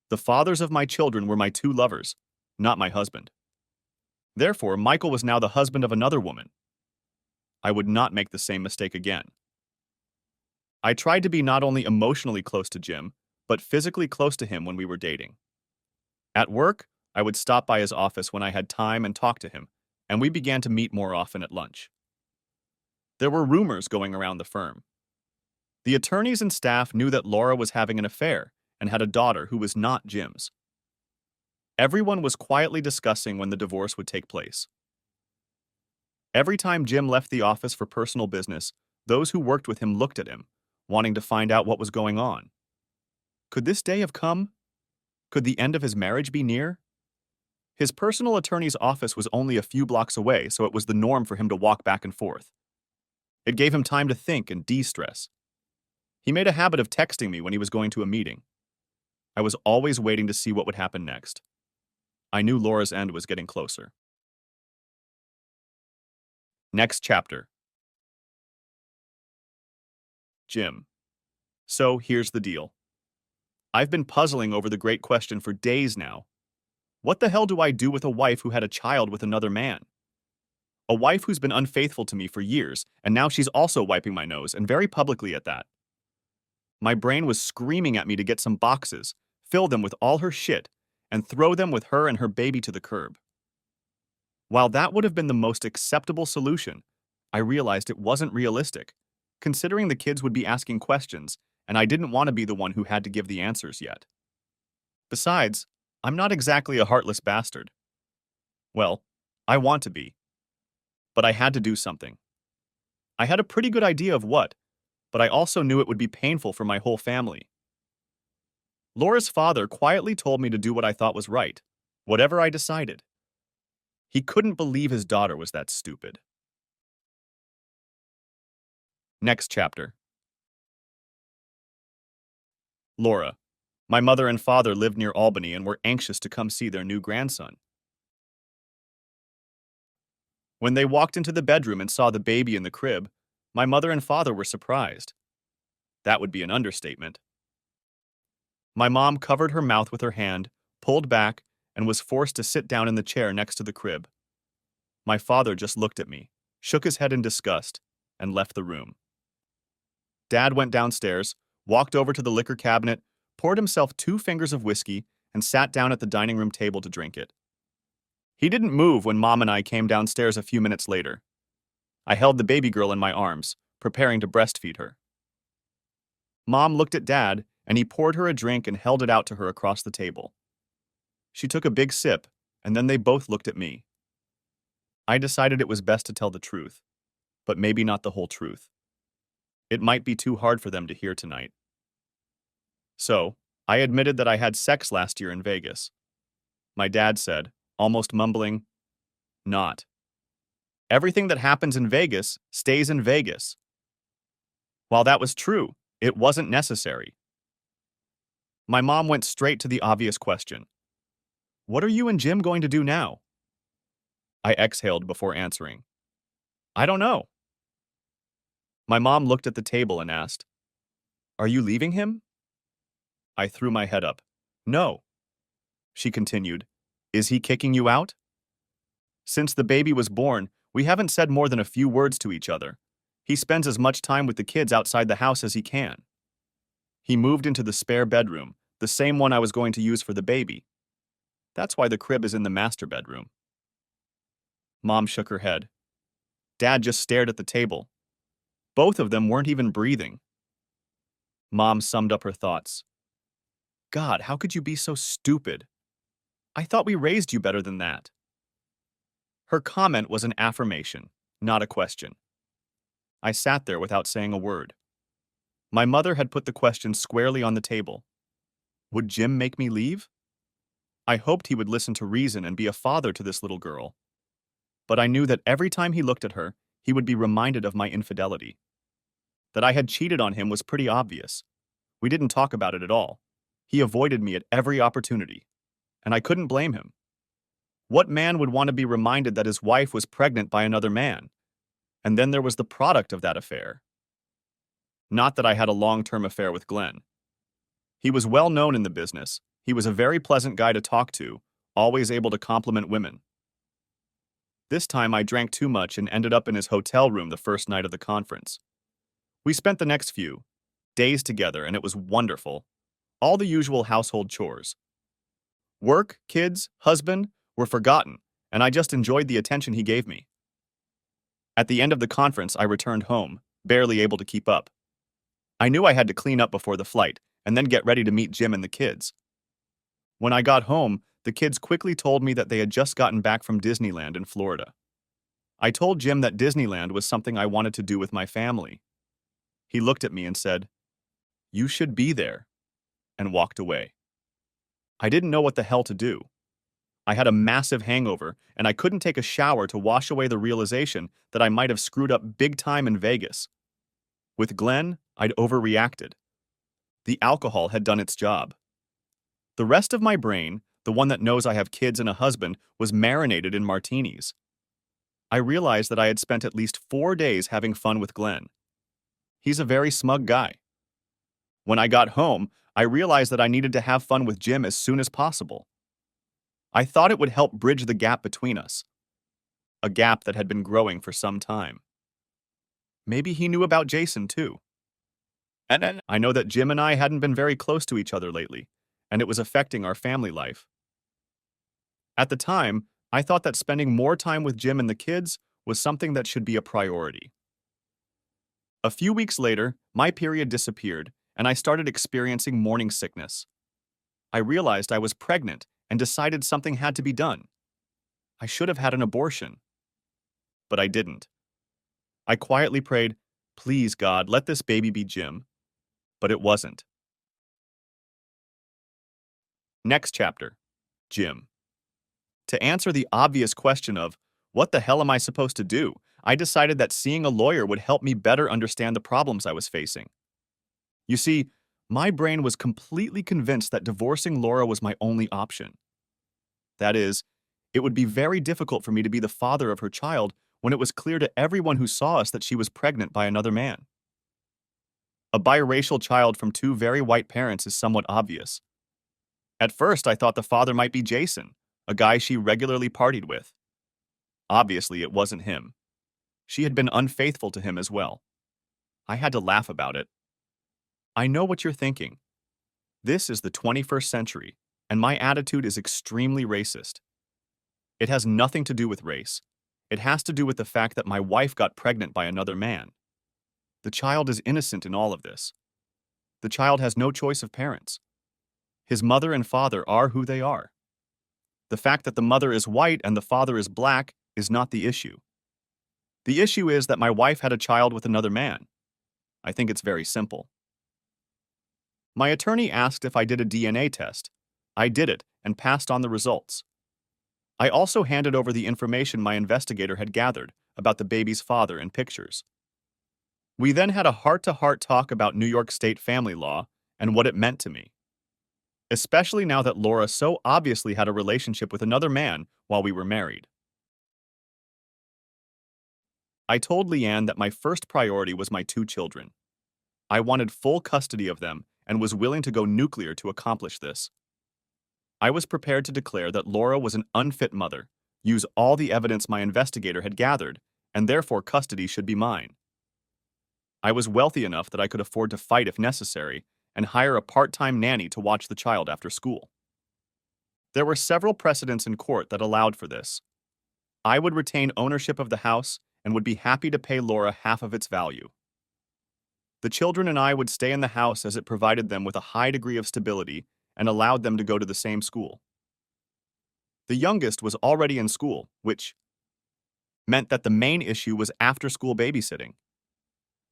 The fathers of my children were my 2 lovers, not my husband. Therefore, Michael was now the husband of another woman. I would not make the same mistake again. I tried to be not only emotionally close to Jim, but physically close to him when we were dating. At work, I would stop by his office when I had time and talk to him, and we began to meet more often at lunch. There were rumors going around the firm. The attorneys and staff knew that Laura was having an affair and had a daughter who was not Jim's. Everyone was quietly discussing when the divorce would take place. Every time Jim left the office for personal business, those who worked with him looked at him, wanting to find out what was going on. Could this day have come? Could the end of his marriage be near? His personal attorney's office was only a few blocks away, so it was the norm for him to walk back and forth. It gave him time to think and de-stress. He made a habit of texting me when he was going to a meeting. I was always waiting to see what would happen next. I knew Laura's end was getting closer. Next chapter. Jim. So here's the deal. I've been puzzling over the great question for days now. What the hell do I do with a wife who had a child with another man? A wife who's been unfaithful to me for years, and now she's also wiping my nose, and very publicly at that. My brain was screaming at me to get some boxes, fill them with all her shit, and throw them with her and her baby to the curb. While that would have been the most acceptable solution, I realized it wasn't realistic, considering the kids would be asking questions, and I didn't want to be the one who had to give the answers yet. Besides, I'm not exactly a heartless bastard. Well, I want to be. But I had to do something. I had a pretty good idea of what, but I also knew it would be painful for my whole family. Laura's father quietly told me to do what I thought was right, whatever I decided. He couldn't believe his daughter was that stupid. Next chapter. Laura. My mother and father lived near Albany and were anxious to come see their new grandson. When they walked into the bedroom and saw the baby in the crib, my mother and father were surprised. That would be an understatement. My mom covered her mouth with her hand, pulled back, and was forced to sit down in the chair next to the crib. My father just looked at me, shook his head in disgust, and left the room. Dad went downstairs, walked over to the liquor cabinet, poured himself 2 fingers of whiskey, and sat down at the dining room table to drink it. He didn't move when Mom and I came downstairs a few minutes later. I held the baby girl in my arms, preparing to breastfeed her. Mom looked at Dad, and he poured her a drink and held it out to her across the table. She took a big sip, and then they both looked at me. I decided it was best to tell the truth, but maybe not the whole truth. It might be too hard for them to hear tonight. So, I admitted that I had sex last year in Vegas. My dad said, almost mumbling, "Not. Everything that happens in Vegas stays in Vegas." While that was true, it wasn't necessary. My mom went straight to the obvious question. "What are you and Jim going to do now?" I exhaled before answering. "I don't know." My mom looked at the table and asked, "Are you leaving him?" I threw my head up. "No." She continued, "Is he kicking you out?" Since the baby was born, We haven't said more than a few words to each other. He spends as much time with the kids outside the house as he can. He moved into the spare bedroom, the same one I was going to use for the baby. That's why the crib is in the master bedroom. Mom shook her head. Dad just stared at the table. Both of them weren't even breathing. Mom summed up her thoughts. God, how could you be so stupid? I thought we raised you better than that. Her comment was an affirmation, not a question. I sat there without saying a word. My mother had put the question squarely on the table. Would Jim make me leave? I hoped he would listen to reason and be a father to this little girl. But I knew that every time he looked at her, he would be reminded of my infidelity. That I had cheated on him was pretty obvious. We didn't talk about it at all. He avoided me at every opportunity. And I couldn't blame him. What man would want to be reminded that his wife was pregnant by another man? And then there was the product of that affair. Not that I had a long-term affair with Glenn. He was well known in the business. He was a very pleasant guy to talk to, always able to compliment women. This time I drank too much and ended up in his hotel room the first night of the conference. We spent the next few days together, and it was wonderful. All the usual household chores. Work, kids, husband were forgotten, and I just enjoyed the attention he gave me. At the end of the conference, I returned home, barely able to keep up. I knew I had to clean up before the flight, and then get ready to meet Jim and the kids. When I got home, the kids quickly told me that they had just gotten back from Disneyland in Florida. I told Jim that Disneyland was something I wanted to do with my family. He looked at me and said, "You should be there," and walked away. I didn't know what the hell to do. I had a massive hangover, and I couldn't take a shower to wash away the realization that I might have screwed up big time in Vegas. With Glenn, I'd overreacted. The alcohol had done its job. The rest of my brain, the one that knows I have kids and a husband, was marinated in martinis. I realized that I had spent at least 4 days having fun with Glenn. He's a very smug guy. When I got home, I realized that I needed to have fun with Jim as soon as possible. I thought it would help bridge the gap between us, a gap that had been growing for some time. Maybe he knew about Jason too. And then I know that Jim and I hadn't been very close to each other lately, and it was affecting our family life. At the time, I thought that spending more time with Jim and the kids was something that should be a priority. A few weeks later, my period disappeared, and I started experiencing morning sickness. I realized I was pregnant and decided something had to be done. I should have had an abortion. But I didn't. I quietly prayed, "Please, God, let this baby be Jim." But it wasn't. Next chapter. Jim. To answer the obvious question of, what the hell am I supposed to do? I decided that seeing a lawyer would help me better understand the problems I was facing. You see, my brain was completely convinced that divorcing Laura was my only option. That is, it would be very difficult for me to be the father of her child when it was clear to everyone who saw us that she was pregnant by another man. A biracial child from 2 very white parents is somewhat obvious. At first, I thought the father might be Jason, a guy she regularly partied with. Obviously, it wasn't him. She had been unfaithful to him as well. I had to laugh about it. I know what you're thinking. This is the 21st century, and my attitude is extremely racist. It has nothing to do with race. It has to do with the fact that my wife got pregnant by another man. The child is innocent in all of this. The child has no choice of parents. His mother and father are who they are. The fact that the mother is white and the father is black is not the issue. The issue is that my wife had a child with another man. I think it's very simple. My attorney asked if I did a DNA test. I did it and passed on the results. I also handed over the information my investigator had gathered about the baby's father and pictures. We then had a heart-to-heart talk about New York State family law and what it meant to me, especially now that Laura so obviously had a relationship with another man while we were married. I told Leanne that my first priority was my 2 children. I wanted full custody of them and was willing to go nuclear to accomplish this. I was prepared to declare that Laura was an unfit mother, use all the evidence my investigator had gathered, and therefore custody should be mine. I was wealthy enough that I could afford to fight if necessary and hire a part-time nanny to watch the child after school. There were several precedents in court that allowed for this. I would retain ownership of the house and would be happy to pay Laura half of its value. The children and I would stay in the house as it provided them with a high degree of stability and allowed them to go to the same school. The youngest was already in school, which meant that the main issue was after-school babysitting.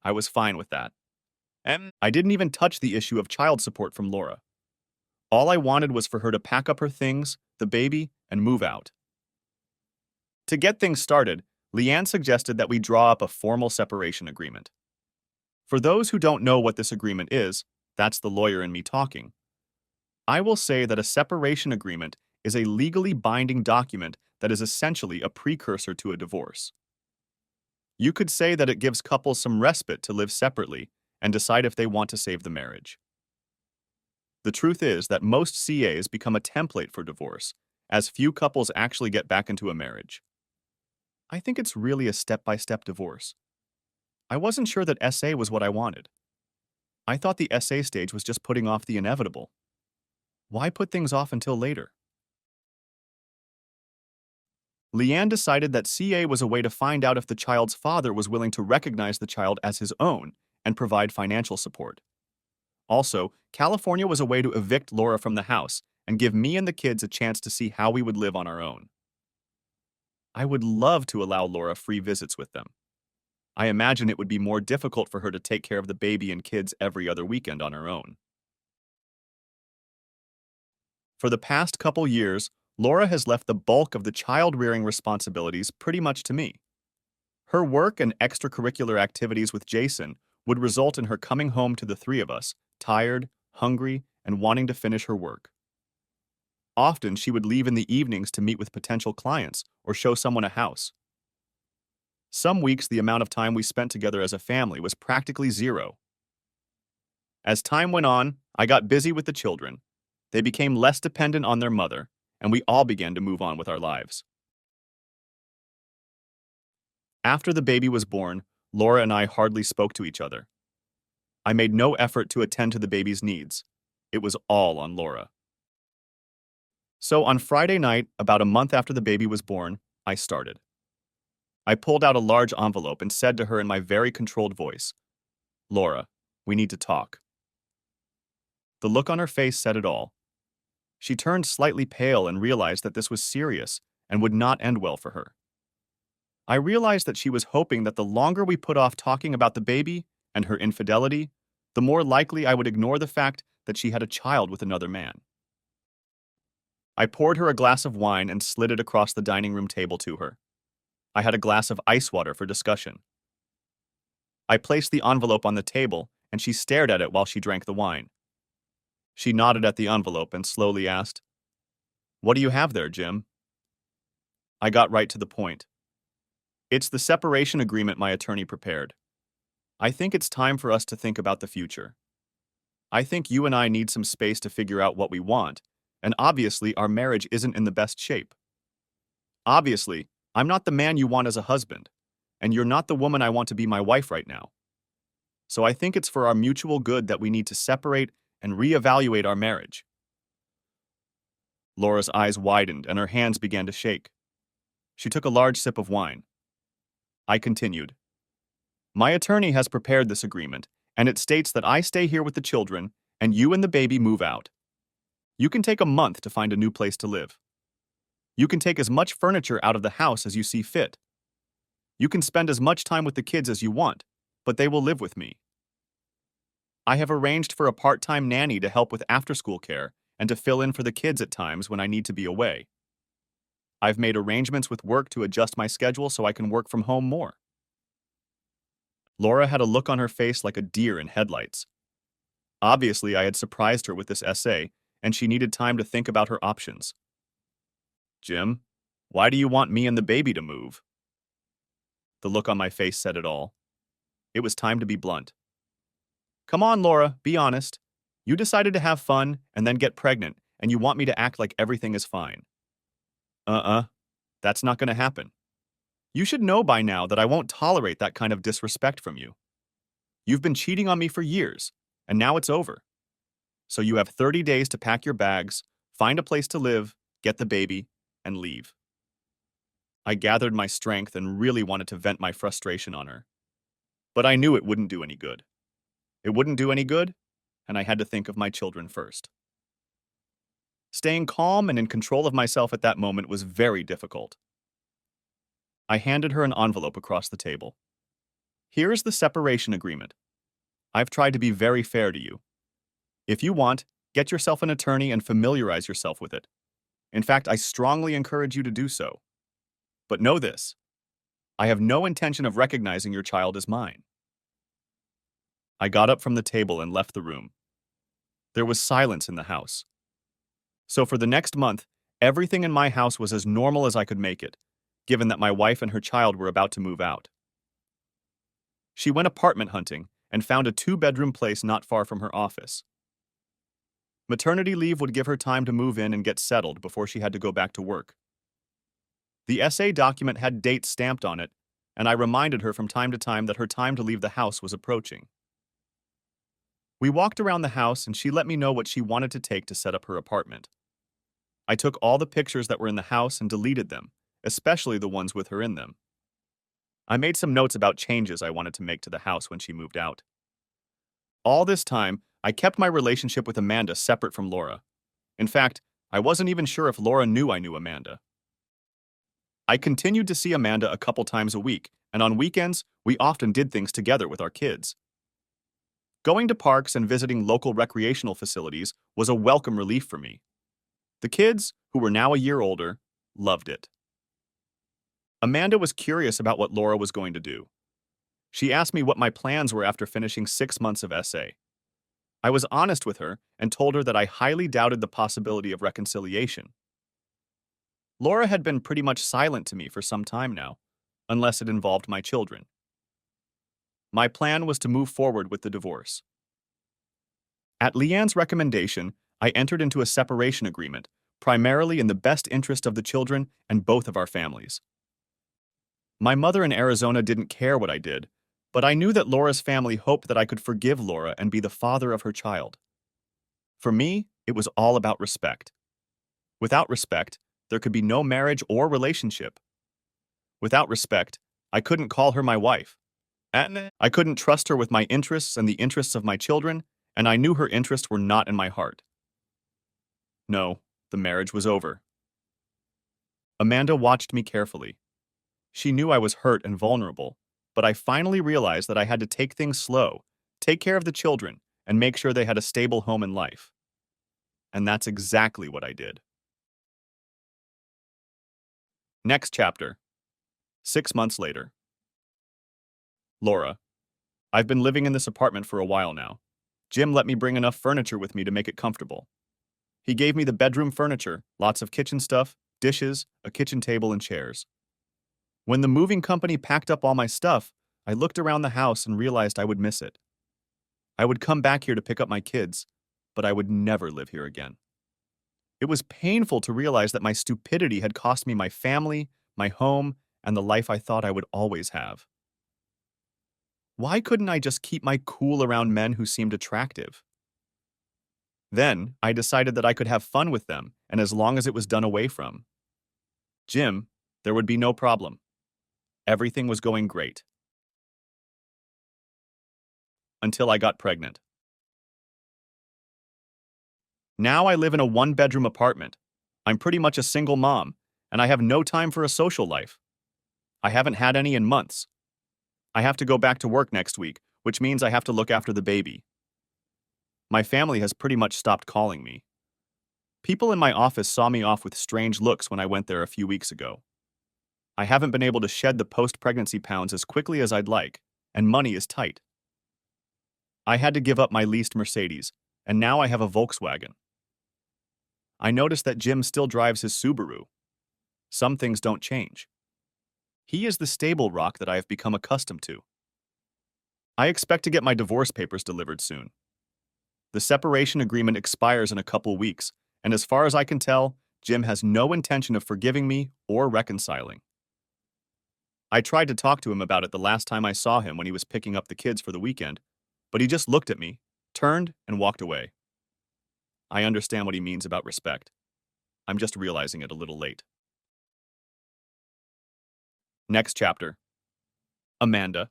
I was fine with that. I didn't even touch the issue of child support from Laura. All I wanted was for her to pack up her things, the baby, and move out. To get things started, Leanne suggested that we draw up a formal separation agreement. For those who don't know what this agreement is, that's the lawyer in me talking. I will say that a separation agreement is a legally binding document that is essentially a precursor to a divorce. You could say that it gives couples some respite to live separately and decide if they want to save the marriage. The truth is that most CAs become a template for divorce, as few couples actually get back into a marriage. I think it's really a step-by-step divorce. I wasn't sure that SA was what I wanted. I thought the SA stage was just putting off the inevitable. Why put things off until later? Leanne decided that CA was a way to find out if the child's father was willing to recognize the child as his own and provide financial support. Also, California was a way to evict Laura from the house and give me and the kids a chance to see how we would live on our own. I would love to allow Laura free visits with them. I imagine it would be more difficult for her to take care of the baby and kids every other weekend on her own. For the past couple years, Laura has left the bulk of the child-rearing responsibilities pretty much to me. Her work and extracurricular activities with Jason would result in her coming home to the three of us, tired, hungry, and wanting to finish her work. Often, she would leave in the evenings to meet with potential clients or show someone a house. Some weeks, the amount of time we spent together as a family was practically zero. As time went on, I got busy with the children. They became less dependent on their mother, and we all began to move on with our lives. After the baby was born, Laura and I hardly spoke to each other. I made no effort to attend to the baby's needs. It was all on Laura. So on Friday night, about a month after the baby was born, I started. I pulled out a large envelope and said to her in my very controlled voice, "Laura, we need to talk." The look on her face said it all. She turned slightly pale and realized that this was serious and would not end well for her. I realized that she was hoping that the longer we put off talking about the baby and her infidelity, the more likely I would ignore the fact that she had a child with another man. I poured her a glass of wine and slid it across the dining room table to her. I had a glass of ice water for discussion. I placed the envelope on the table, and she stared at it while she drank the wine. She nodded at the envelope and slowly asked, "What do you have there, Jim?" I got right to the point. "It's the separation agreement my attorney prepared. I think it's time for us to think about the future. I think you and I need some space to figure out what we want, and obviously our marriage isn't in the best shape. Obviously, I'm not the man you want as a husband, and you're not the woman I want to be my wife right now. So I think it's for our mutual good that we need to separate and reevaluate our marriage." Laura's eyes widened and her hands began to shake. She took a large sip of wine. I continued. "My attorney has prepared this agreement, and it states that I stay here with the children and you and the baby move out. You can take a month to find a new place to live. You can take as much furniture out of the house as you see fit. You can spend as much time with the kids as you want, but they will live with me. I have arranged for a part-time nanny to help with after-school care and to fill in for the kids at times when I need to be away. I've made arrangements with work to adjust my schedule so I can work from home more." Laura had a look on her face like a deer in headlights. Obviously, I had surprised her with this essay, and she needed time to think about her options. "Jim, why do you want me and the baby to move?" The look on my face said it all. It was time to be blunt. "Come on, Laura, be honest. You decided to have fun and then get pregnant, and you want me to act like everything is fine." Uh-uh. That's not going to happen. You should know by now that I won't tolerate that kind of disrespect from you. You've been cheating on me for years, and now it's over. So you have 30 days to pack your bags, find a place to live, get the baby, and leave. I gathered my strength and really wanted to vent my frustration on her. But I knew it wouldn't do any good. It wouldn't do any good, and I had to think of my children first. Staying calm and in control of myself at that moment was very difficult. I handed her an envelope across the table. Here is the separation agreement. I've tried to be very fair to you. If you want, get yourself an attorney and familiarize yourself with it. In fact, I strongly encourage you to do so. But know this, I have no intention of recognizing your child as mine. I got up from the table and left the room. There was silence in the house. So for the next month, everything in my house was as normal as I could make it, given that my wife and her child were about to move out. She went apartment hunting and found a 2-bedroom place not far from her office. Maternity leave would give her time to move in and get settled before she had to go back to work. The SA document had dates stamped on it, and I reminded her from time to time that her time to leave the house was approaching. We walked around the house and she let me know what she wanted to take to set up her apartment. I took all the pictures that were in the house and deleted them, especially the ones with her in them. I made some notes about changes I wanted to make to the house when she moved out. All this time, I kept my relationship with Amanda separate from Laura. In fact, I wasn't even sure if Laura knew I knew Amanda. I continued to see Amanda a couple times a week, and on weekends, we often did things together with our kids. Going to parks and visiting local recreational facilities was a welcome relief for me. The kids, who were now a year older, loved it. Amanda was curious about what Laura was going to do. She asked me what my plans were after finishing 6 months of SA. I was honest with her and told her that I highly doubted the possibility of reconciliation. Laura had been pretty much silent to me for some time now, unless it involved my children. My plan was to move forward with the divorce. At Leanne's recommendation, I entered into a separation agreement, primarily in the best interest of the children and both of our families. My mother in Arizona didn't care what I did, but I knew that Laura's family hoped that I could forgive Laura and be the father of her child. For me, it was all about respect. Without respect, there could be no marriage or relationship. Without respect, I couldn't call her my wife. I couldn't trust her with my interests and the interests of my children, and I knew her interests were not in my heart. No, the marriage was over. Amanda watched me carefully. She knew I was hurt and vulnerable, but I finally realized that I had to take things slow, take care of the children, and make sure they had a stable home in life. And that's exactly what I did. Next chapter. 6 months later. Laura, I've been living in this apartment for a while now. Jim let me bring enough furniture with me to make it comfortable. He gave me the bedroom furniture, lots of kitchen stuff, dishes, a kitchen table, and chairs. When the moving company packed up all my stuff, I looked around the house and realized I would miss it. I would come back here to pick up my kids, but I would never live here again. It was painful to realize that my stupidity had cost me my family, my home, and the life I thought I would always have. Why couldn't I just keep my cool around men who seemed attractive? Then, I decided that I could have fun with them, and as long as it was done away from Jim, there would be no problem. Everything was going great. Until I got pregnant. Now I live in a 1-bedroom apartment. I'm pretty much a single mom, and I have no time for a social life. I haven't had any in months. I have to go back to work next week, which means I have to look after the baby. My family has pretty much stopped calling me. People in my office saw me off with strange looks when I went there a few weeks ago. I haven't been able to shed the post-pregnancy pounds as quickly as I'd like, and money is tight. I had to give up my leased Mercedes, and now I have a Volkswagen. I noticed that Jim still drives his Subaru. Some things don't change. He is the stable rock that I have become accustomed to. I expect to get my divorce papers delivered soon. The separation agreement expires in a couple weeks, and as far as I can tell, Jim has no intention of forgiving me or reconciling. I tried to talk to him about it the last time I saw him when he was picking up the kids for the weekend, but he just looked at me, turned, and walked away. I understand what he means about respect. I'm just realizing it a little late. Next chapter. Amanda.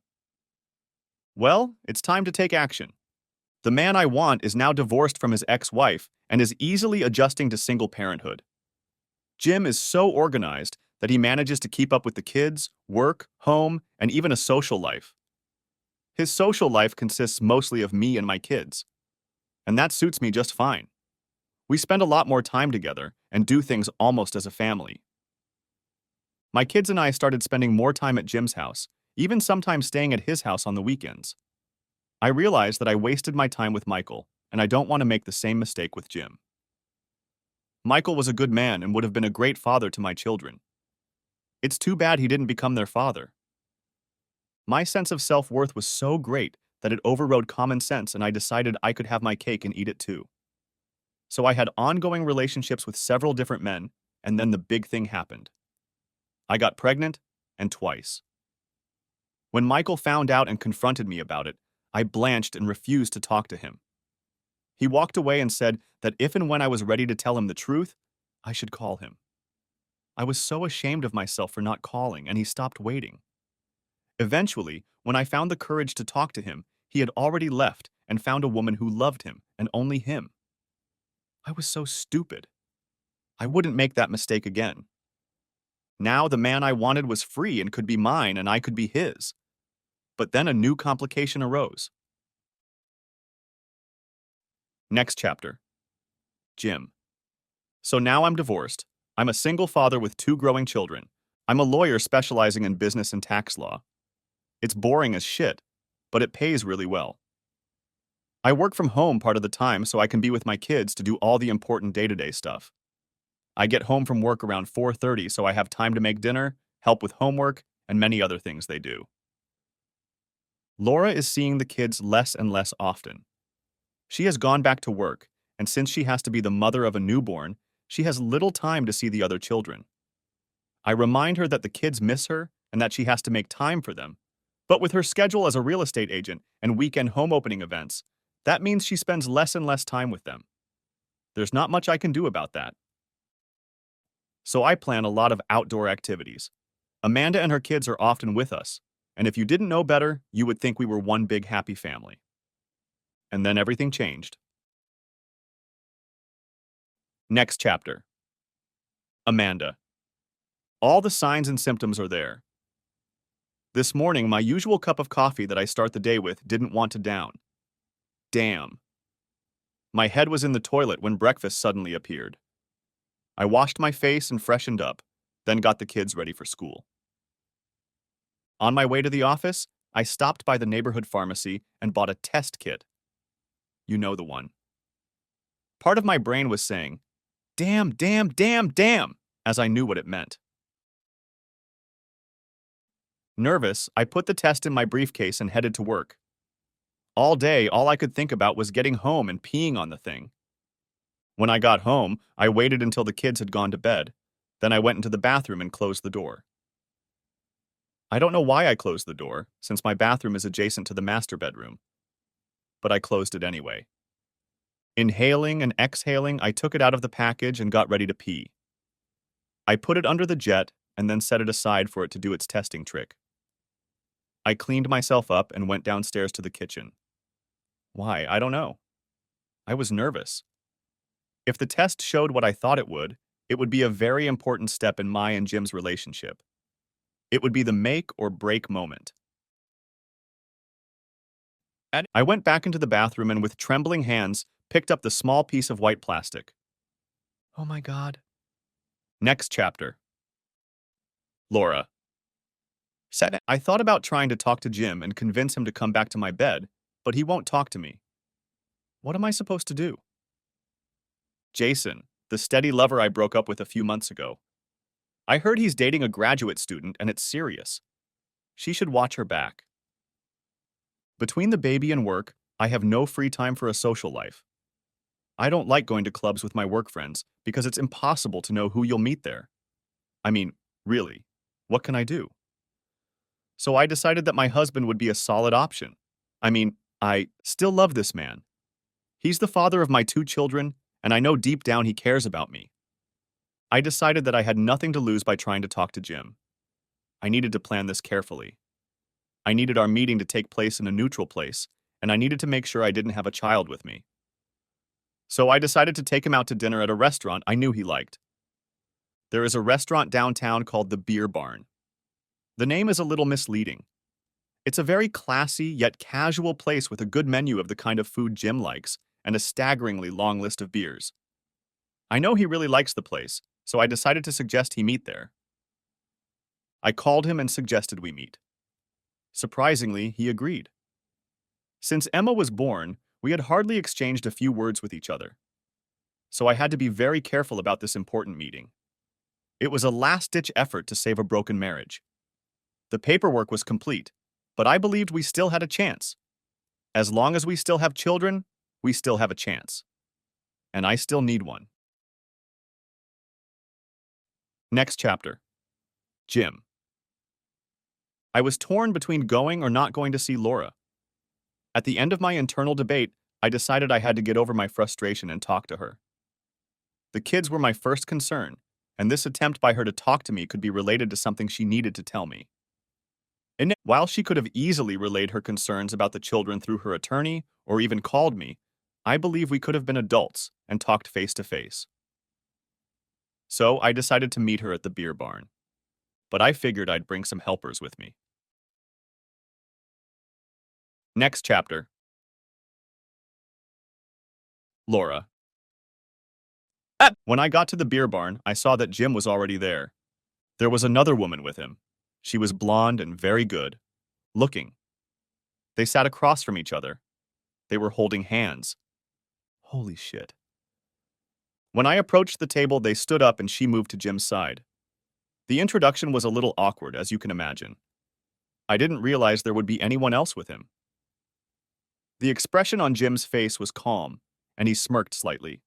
Well, it's time to take action. The man I want is now divorced from his ex-wife and is easily adjusting to single parenthood. Jim is so organized that he manages to keep up with the kids, work, home, and even a social life. His social life consists mostly of me and my kids, and that suits me just fine. We spend a lot more time together and do things almost as a family. My kids and I started spending more time at Jim's house, even sometimes staying at his house on the weekends. I realized that I wasted my time with Michael, and I don't want to make the same mistake with Jim. Michael was a good man and would have been a great father to my children. It's too bad he didn't become their father. My sense of self-worth was so great that it overrode common sense, and I decided I could have my cake and eat it too. So I had ongoing relationships with several different men, and then the big thing happened. I got pregnant, and twice. When Michael found out and confronted me about it, I blanched and refused to talk to him. He walked away and said that if and when I was ready to tell him the truth, I should call him. I was so ashamed of myself for not calling, and he stopped waiting. Eventually, when I found the courage to talk to him, he had already left and found a woman who loved him, and only him. I was so stupid. I wouldn't make that mistake again. Now the man I wanted was free and could be mine, and I could be his. But then a new complication arose. Next chapter. Jim. So now I'm divorced. I'm a single father with 2 growing children. I'm a lawyer specializing in business and tax law. It's boring as shit, but it pays really well. I work from home part of the time so I can be with my kids to do all the important day-to-day stuff. I get home from work around 4:30 so I have time to make dinner, help with homework, and many other things they do. Laura is seeing the kids less and less often. She has gone back to work, and since she has to be the mother of a newborn, she has little time to see the other children. I remind her that the kids miss her and that she has to make time for them. But with her schedule as a real estate agent and weekend home opening events, that means she spends less and less time with them. There's not much I can do about that. So I plan a lot of outdoor activities. Amanda and her kids are often with us, and if you didn't know better, you would think we were one big happy family. And then everything changed. Next chapter. Amanda. All the signs and symptoms are there. This morning, my usual cup of coffee that I start the day with didn't want to down. Damn. My head was in the toilet when breakfast suddenly appeared. I washed my face and freshened up, then got the kids ready for school. On my way to the office, I stopped by the neighborhood pharmacy and bought a test kit. You know the one. Part of my brain was saying, damn, damn, damn, damn, as I knew what it meant. Nervous, I put the test in my briefcase and headed to work. All day, all I could think about was getting home and peeing on the thing. When I got home, I waited until the kids had gone to bed. Then I went into the bathroom and closed the door. I don't know why I closed the door, since my bathroom is adjacent to the master bedroom. But I closed it anyway. Inhaling and exhaling, I took it out of the package and got ready to pee. I put it under the jet and then set it aside for it to do its testing trick. I cleaned myself up and went downstairs to the kitchen. Why? I don't know. I was nervous. If the test showed what I thought it would be a very important step in my and Jim's relationship. It would be the make or break moment. I went back into the bathroom and with trembling hands picked up the small piece of white plastic. Oh my God. Next chapter. Laura. I thought about trying to talk to Jim and convince him to come back to my bed, but he won't talk to me. What am I supposed to do? Jason, the steady lover I broke up with a few months ago. I heard he's dating a graduate student and it's serious. She should watch her back. Between the baby and work, I have no free time for a social life. I don't like going to clubs with my work friends because it's impossible to know who you'll meet there. I mean, really, what can I do? So I decided that my husband would be a solid option. I mean, I still love this man. He's the father of my two children, and I know deep down he cares about me. I decided that I had nothing to lose by trying to talk to Jim. I needed to plan this carefully. I needed our meeting to take place in a neutral place, and I needed to make sure I didn't have a child with me. So I decided to take him out to dinner at a restaurant I knew he liked. There is a restaurant downtown called the Beer Barn. The name is a little misleading. It's a very classy yet casual place with a good menu of the kind of food Jim likes and a staggeringly long list of beers. I know he really likes the place, so I decided to suggest he meet there. I called him and suggested we meet. Surprisingly, he agreed. Since Emma was born, we had hardly exchanged a few words with each other. So I had to be very careful about this important meeting. It was a last-ditch effort to save a broken marriage. The paperwork was complete, but I believed we still had a chance. As long as we still have children, we still have a chance. And I still need one. Next chapter. Jim. I was torn between going or not going to see Laura. At the end of my internal debate, I decided I had to get over my frustration and talk to her. The kids were my first concern, and this attempt by her to talk to me could be related to something she needed to tell me. And while she could have easily relayed her concerns about the children through her attorney or even called me, I believe we could have been adults and talked face to face. So I decided to meet her at the beer barn. But I figured I'd bring some helpers with me. Next chapter. Laura. When I got to the beer barn, I saw that Jim was already there. There was another woman with him. She was blonde and very good looking. They sat across from each other. They were holding hands. Holy shit. When I approached the table, they stood up and she moved to Jim's side. The introduction was a little awkward, as you can imagine. I didn't realize there would be anyone else with him. The expression on Jim's face was calm, and he smirked slightly.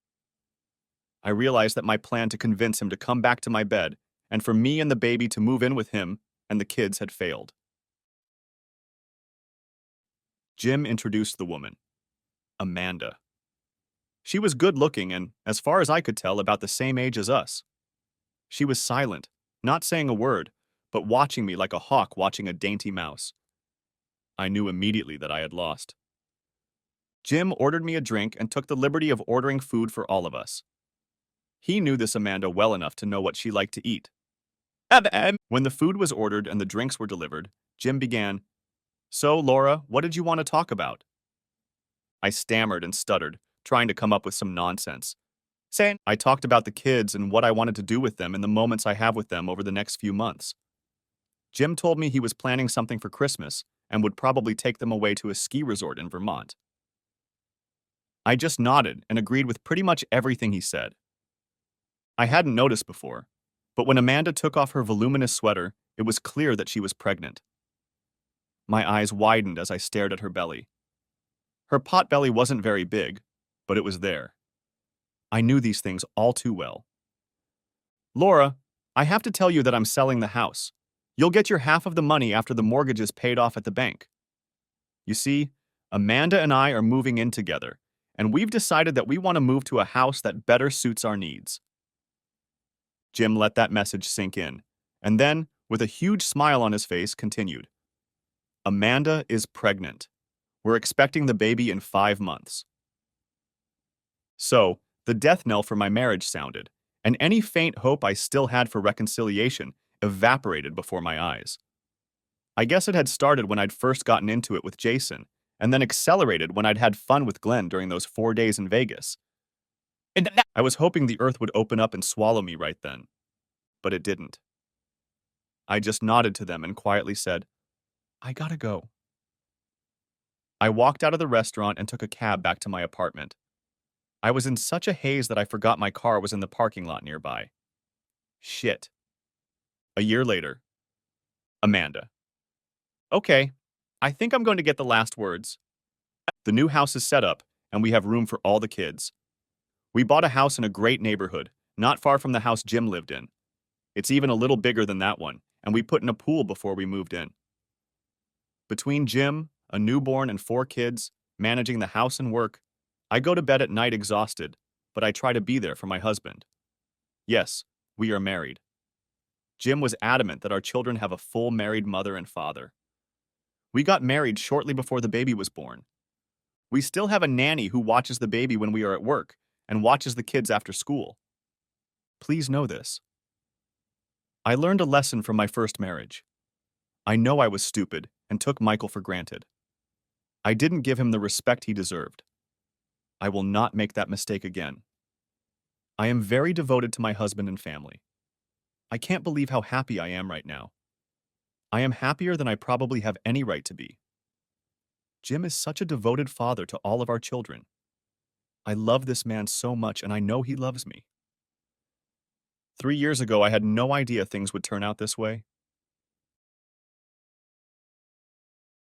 I realized that my plan to convince him to come back to my bed and for me and the baby to move in with him and the kids had failed. Jim introduced the woman, Amanda. She was good-looking and, as far as I could tell, about the same age as us. She was silent, not saying a word, but watching me like a hawk watching a dainty mouse. I knew immediately that I had lost. Jim ordered me a drink and took the liberty of ordering food for all of us. He knew this Amanda well enough to know what she liked to eat. When the food was ordered and the drinks were delivered, Jim began, "So, Laura, what did you want to talk about?" I stammered and stuttered, trying to come up with some nonsense. I talked about the kids and what I wanted to do with them in the moments I have with them over the next few months. Jim told me he was planning something for Christmas and would probably take them away to a ski resort in Vermont. I just nodded and agreed with pretty much everything he said. I hadn't noticed before, but when Amanda took off her voluminous sweater, it was clear that she was pregnant. My eyes widened as I stared at her belly. Her pot belly wasn't very big, but it was there. I knew these things all too well. "Laura, I have to tell you that I'm selling the house. You'll get your half of the money after the mortgage is paid off at the bank. You see, Amanda and I are moving in together, and we've decided that we want to move to a house that better suits our needs." Jim let that message sink in, and then, with a huge smile on his face, continued. "Amanda is pregnant. We're expecting the baby in 5 months." So, the death knell for my marriage sounded, and any faint hope I still had for reconciliation evaporated before my eyes. I guess it had started when I'd first gotten into it with Jason, and then accelerated when I'd had fun with Glenn during those 4 days in Vegas. I was hoping the earth would open up and swallow me right then, but it didn't. I just nodded to them and quietly said, "I gotta go." I walked out of the restaurant and took a cab back to my apartment. I was in such a haze that I forgot my car was in the parking lot nearby. Shit. A year later. Amanda. "Okay, I think I'm going to get the last words. The new house is set up, and we have room for all the kids. We bought a house in a great neighborhood, not far from the house Jim lived in. It's even a little bigger than that one, and we put in a pool before we moved in. Between Jim, a newborn, and 4 kids, managing the house and work, I go to bed at night exhausted, but I try to be there for my husband. Yes, we are married. Jim was adamant that our children have a full married mother and father. We got married shortly before the baby was born. We still have a nanny who watches the baby when we are at work and watches the kids after school. Please know this. I learned a lesson from my first marriage. I know I was stupid and took Michael for granted. I didn't give him the respect he deserved. I will not make that mistake again. I am very devoted to my husband and family. I can't believe how happy I am right now. I am happier than I probably have any right to be. Jim is such a devoted father to all of our children. I love this man so much, and I know he loves me. 3 years ago, I had no idea things would turn out this way.